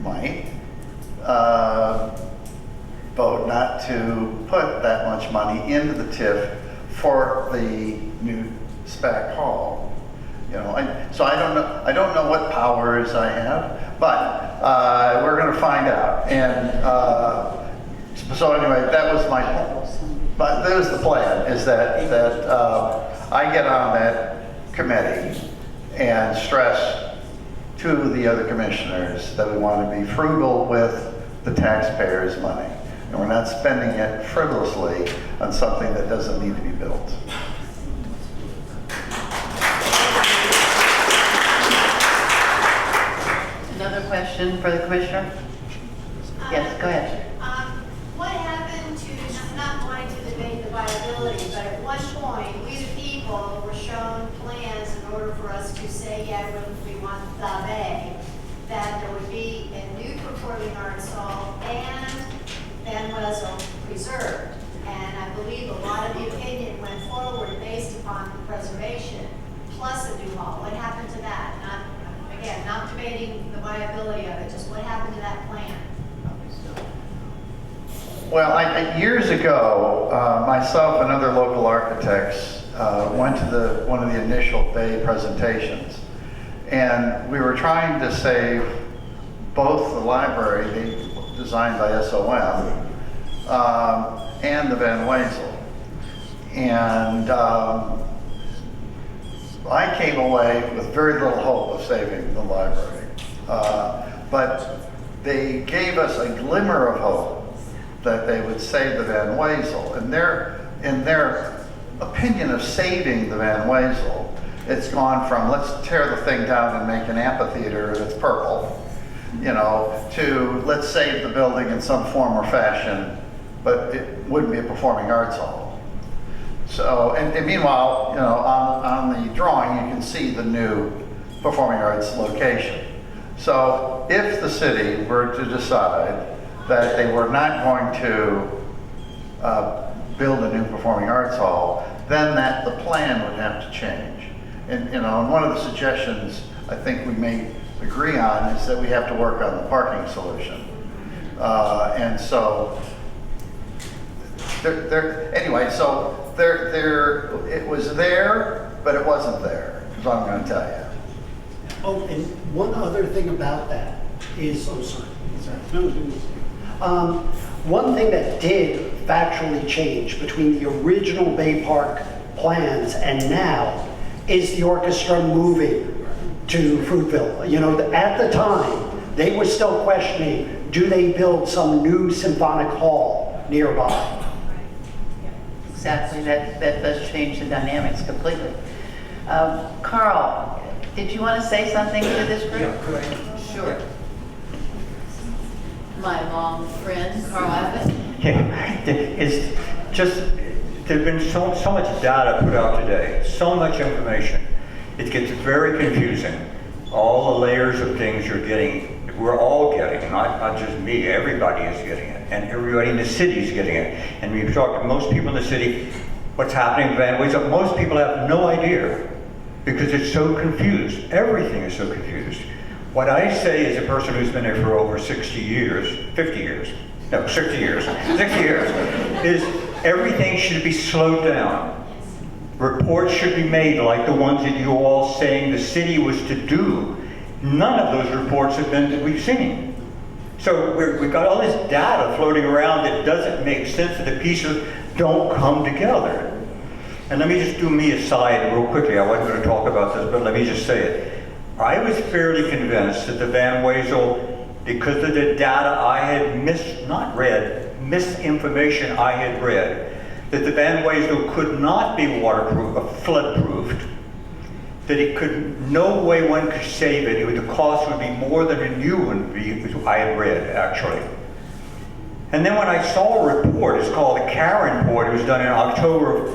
might vote not to put that much money into the TIF for the new SPAC hall. You know, so I don't know what powers I have, but we're going to find out. And so anyway, that was but that was the plan, is that I get on that committee and stress to the other commissioners that we want to be frugal with the taxpayers' money. And we're not spending it frivolously on something that doesn't need to be built. Another question for the commissioner? Yes, go ahead. What happened to, not wanting to debate the viability, but at one point, we the people were shown plans in order for us to say, yeah, we want the Bay, that there would be a new performing arts hall and Van Wezel preserved. And I believe a lot of the opinion went forward based upon the preservation, plus a new hall. What happened to that? Again, not debating the viability of it, just what happened to that plan? Well, years ago, myself and other local architects went to one of the initial Bay presentations, and we were trying to save both the library, designed by SOM, and the Van Wezel. And I came away with very little hope of saving the library. But they gave us a glimmer of hope that they would save the Van Wezel. And in their opinion of saving the Van Wezel, it's gone from let's tear the thing down and make an amphitheater that's purple, you know, to let's save the building in some form or fashion, but it wouldn't be a performing arts hall. So, and meanwhile, you know, on the drawing, you can see the new performing arts location. So if the city were to decide that they were not going to build a new performing arts hall, then the plan would have to change. And you know, and one of the suggestions I think we may agree on is that we have to work on the parking solution. And so, anyway, so it was there, but it wasn't there, is what I'm going to tell you. oh, and one other thing about that is, oh, sorry. One thing that did factually change between the original Bay Park plans and now is the orchestra moving to Fruitville. You know, at the time, they were still questioning, do they build some new symphonic hall nearby? Exactly, that does change the dynamics completely. Carl, did you want to say something to this group? Yeah, could I? Sure. My long friend, Carl Abbott. Yeah, it's just, there's been so much data put out today, so much information. It gets very confusing. All the layers of things you're getting, we're all getting, not just me, everybody is getting it. And everybody in the city is getting it. And we've talked to most people in the city, what's happening in Van Wezel, most people have no idea because it's so confused. Everything is so confused. What I say as a person who's been there for over 60 years, 50 years, no, 60 years, 60 years, is everything should be slowed down. Reports should be made like the ones that you all saying the city was to do. None of those reports have been that we've seen. So we've got all this data floating around that doesn't make sense, that the pieces don't come together. And let me just do me aside real quickly. I wasn't going to talk about this, but let me just say it. I was fairly convinced that the Van Wezel, because of the data I had misinformation I had read, that the Van Wezel could not be waterproof, flood-proofed, that it could, no way one could save it. The cost would be more than a new one I had read, actually. And then when I saw a report, it's called the Karen report, it was done in October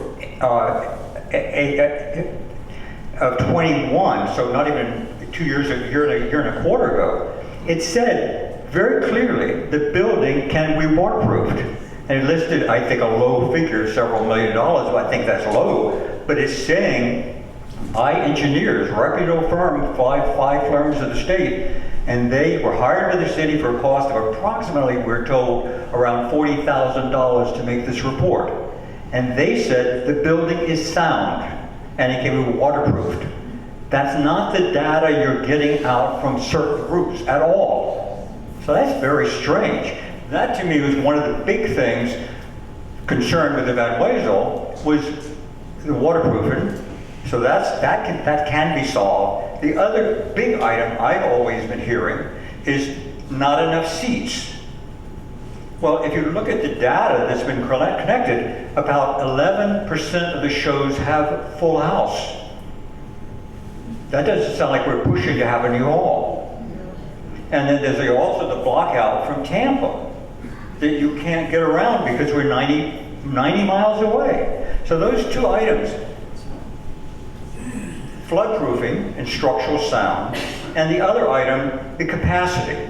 of 21, so not even 2 years, a year and a quarter ago. It said very clearly the building can be waterproofed. And it listed, I think, a low figure, several $1 million, but I think that's low. But it's saying by engineers, reputable firm, five firms of the state, and they were hired by the city for a cost of approximately, we're told, around $40,000 to make this report. And they said the building is sound and it can be waterproofed. That's not the data you're getting out from certain groups at all. So that's very strange. That to me was one of the big things concerned with the Van Wezel was the waterproofing. So that can be solved. The other big item I've always been hearing is not enough seats. Well, if you look at the data that's been connected, about 11% of the shows have full house. That doesn't sound like we're pushing to have a new hall. And then there's also the block out from Tampa that you can't get around because we're 90 miles away. So those two items, floodproofing and structural sound, and the other item, the capacity.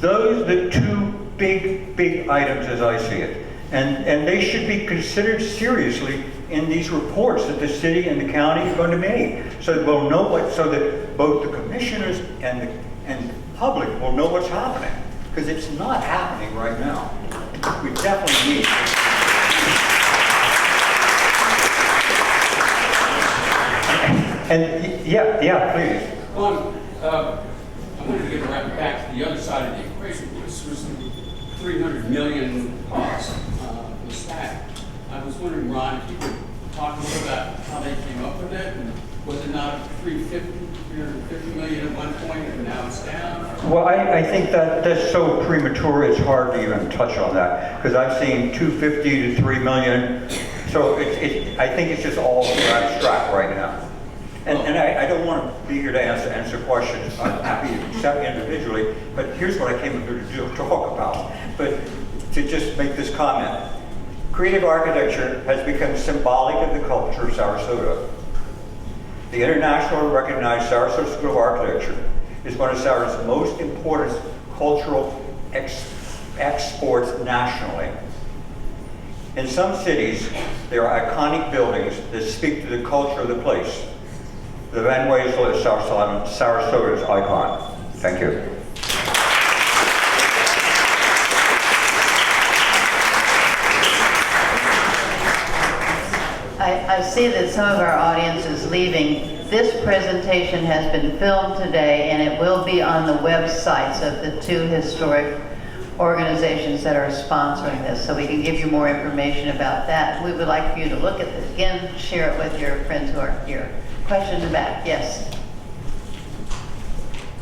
Those are the two big items as I see it. And they should be considered seriously in these reports that the city and the county are going to make. So that we'll know so that both the commissioners and the public will know what's happening. Because it's not happening right now. We definitely need it. And yeah, please. One, I wanted to get around back to the other side of the equation. This was $300 million cost was that. I was wondering, Ron, if you could talk a little about how they came up with it, and was it not $350 million at one point, and now it's down? Well, I think that's so premature. It's hard to even touch on that because I've seen 250 to 3 million. So I think it's just all abstract right now. And I don't want to be here to answer questions. I'm happy to accept individually, but here's what I came here to talk about. But to just make this comment, creative architecture has become symbolic of the culture of Sarasota. The internationally recognized Sarasota School of Architecture is one of Sarasota's most important cultural exports nationally. In some cities, there are iconic buildings that speak to the culture of the place. The Van Wezel is Sarasota's icon. Thank you. I see that some of our audience is leaving. This presentation has been filmed today and it will be on the websites of the two historic organizations that are sponsoring this, so we can give you more information about that. We would like for you to look at this again, share it with your friends who are here. Question in the back, yes.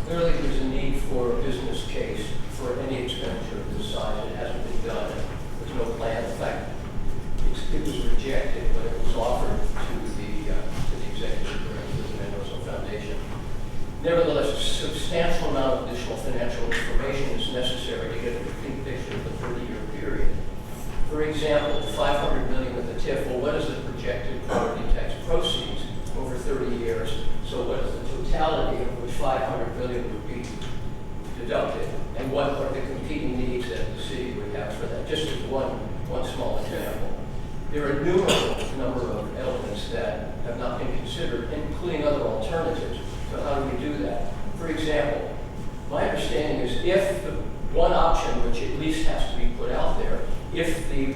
Clearly there's a need for a business case for any expenditure of this size. It hasn't been done. There's no plan. In fact, it was rejected when it was offered to the executive director of the Van Wezel Foundation. Nevertheless, a substantial amount of additional financial information is necessary to get a complete picture of the 30-year period. totality of which 500 million would be deducted, and what are the competing needs that the city would have for that, just as one small example. There are numerous number of elements that have not been considered, including other alternatives. So how do we do that? For example, my understanding is if the one option, which at least has to be put out there, if the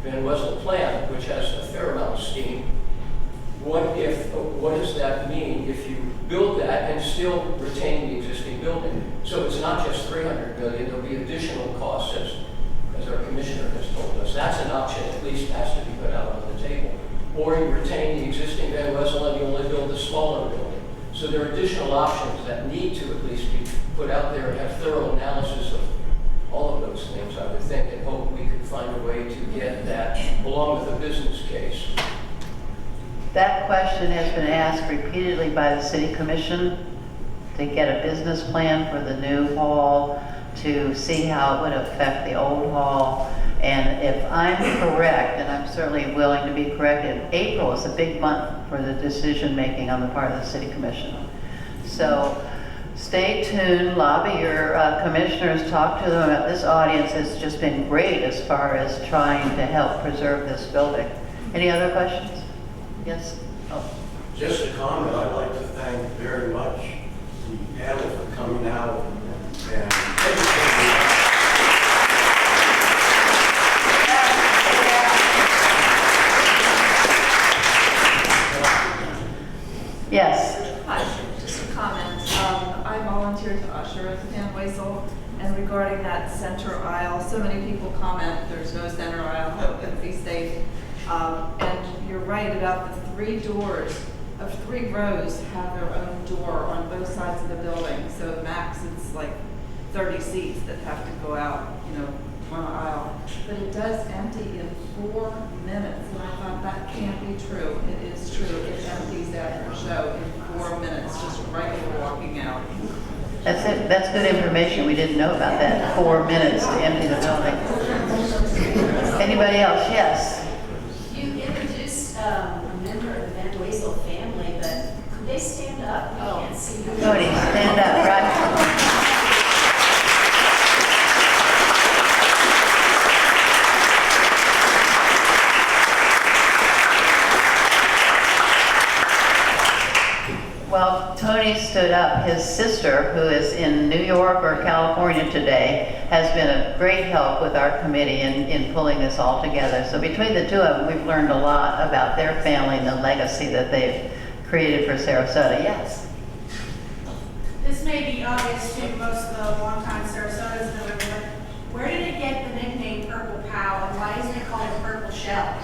Van Wezel plant, which has a fair amount of steam, what does that mean if you build that and still retain the existing building? So it's not just 300 million, there'll be additional costs as our commissioner has told us. That's an option, at least has to be put out on the table. Or you retain the existing Van Wezel and you only build a smaller building. So there are additional options that need to at least be put out there and have thorough analysis of all of those things, I would think, and hope we could find a way to get that along with a business case. That question has been asked repeatedly by the City Commission to get a business plan for the new hall, to see how it would affect the old hall. And if I'm correct, and I'm certainly willing to be corrected, April is a big month for the decision making on the part of the City Commission. So stay tuned, lobby your commissioners, talk to them about this audience. Has just been great as far as trying to help preserve this building. Any other questions? Yes? Oh. Just a comment, I'd like to thank very much the panel for coming out and Yes. Hi, just a comment. I volunteered to usher at Van Wezel, and regarding that center aisle, so many people comment there's no center aisle, how can it be safe? And you're right about the 3 doors of 3 rows have their own door on both sides of the building. So max it's like 30 seats that have to go out, one aisle. But it does empty in 4 minutes, and I thought that can't be true. It is true. It empties after a show in 4 minutes, just right before walking out. That's it. That's good information. We didn't know about that. 4 minutes to empty the building. Anybody else? Yes. You introduced a member of the Van Wezel family, but could they stand up? We can't see them. Tony, stand up, right? Well, Tony stood up. His sister, who is in New York or California today, has been a great help with our committee in pulling this all together. So between the two of them, we've learned a lot about their family and the legacy that they've created for Sarasota. Yes? This may be obvious to most of the longtime Sarasotans that are there. Where did it get the nickname Purple Cow, and why isn't it called Purple Shell?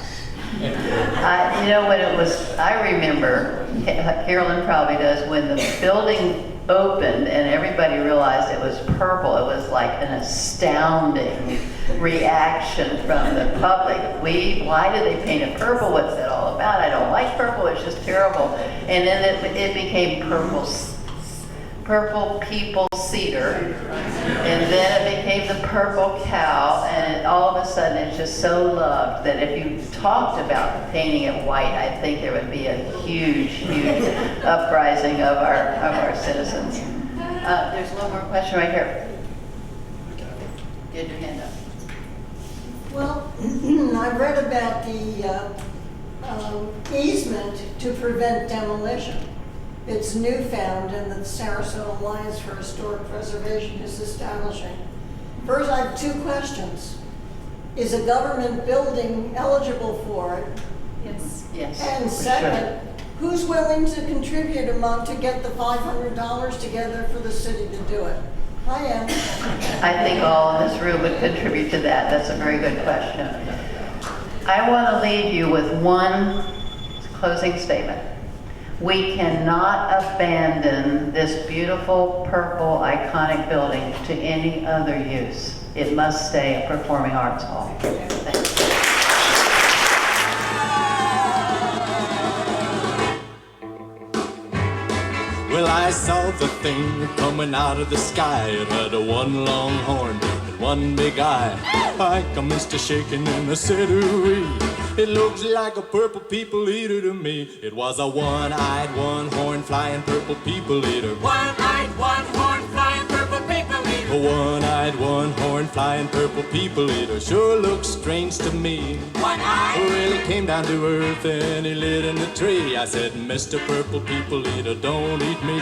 You know what it was, I remember, Carolyn probably does, when the building opened and everybody realized it was purple, it was like an astounding reaction from the public. Why did they paint it purple? What's that all about? I don't like purple, it's just terrible. And then it became purple people cedar, and then it became the Purple Cow, and all of a sudden it's just so loved that if you talked about painting it white, I think there would be a huge uprising of our citizens. There's one more question right here. Get your hand up. Well, I read about the easement to prevent demolition. It's newfound and the Sarasota Alliance for Historic Preservation is establishing. First, I have 2 questions. Is a government building eligible for it? Yes. Yes. And second, who's willing to contribute a month to get the $500 together for the city to do it? I am. I think all in this room would contribute to that. That's a very good question. I want to leave you with one closing statement. We cannot abandon this beautiful purple iconic building to any other use. It must stay a performing arts hall. Thank you. Well, I saw the thing coming out of the sky. It had a one long horn and one big eye. Like a mist shaking in the city. It looks like a purple people eater to me. It was a one-eyed, one-horn flying purple people eater. One-eyed, one-horn flying purple people eater. A one-eyed, one-horn flying purple people eater sure looks strange to me. One-eyed? Really came down to earth and he lit in the tree. I said, Mr. Purple People Eater, don't eat me.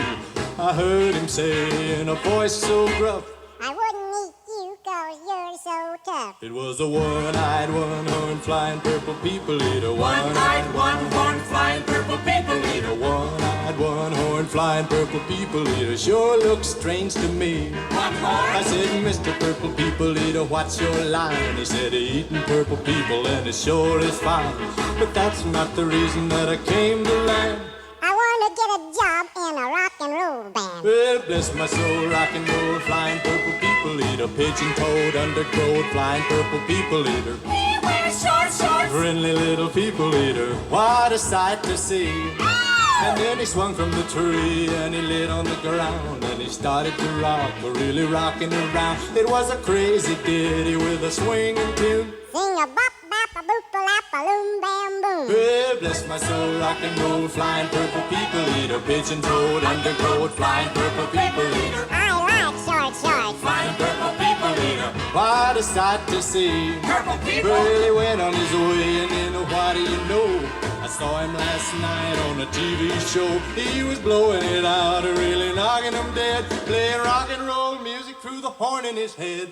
I heard him say in a voice so gruff, I wouldn't eat you 'cause you're so tough. it was a one-eyed, one-horn flying purple people eater. One-eyed, one-horn flying purple people eater. One-eyed, one-horn flying purple people eater sure looks strange to me. One horn? I said, Mr. Purple People Eater, what's your line? He said, eating purple people and it sure is fine. But that's not the reason that I came to land. I want to get a job in a rock and roll band. Well, bless my soul, rock and roll, flying purple people eater, pigeon-toed, undergrowth, flying purple people eater. He wears short shorts. Friendly little people eater, what a sight to see. And then he swung from the tree and he lit on the ground and he started to rock, really rocking around. It was a crazy ditty with a swinging tune. Sing a bop bop a boop a lap a loom bam boom. Well, bless my soul, rock and roll, flying purple people eater, pigeon-toed, undergrowth, flying purple people eater. I like short shorts. Flying purple people eater, what a sight to see. Purple people? Well, he went on his way and then what do you know? I saw him last night on a TV show. He was blowing it out, really knocking him dead, playing rock and roll music through the horn in his head.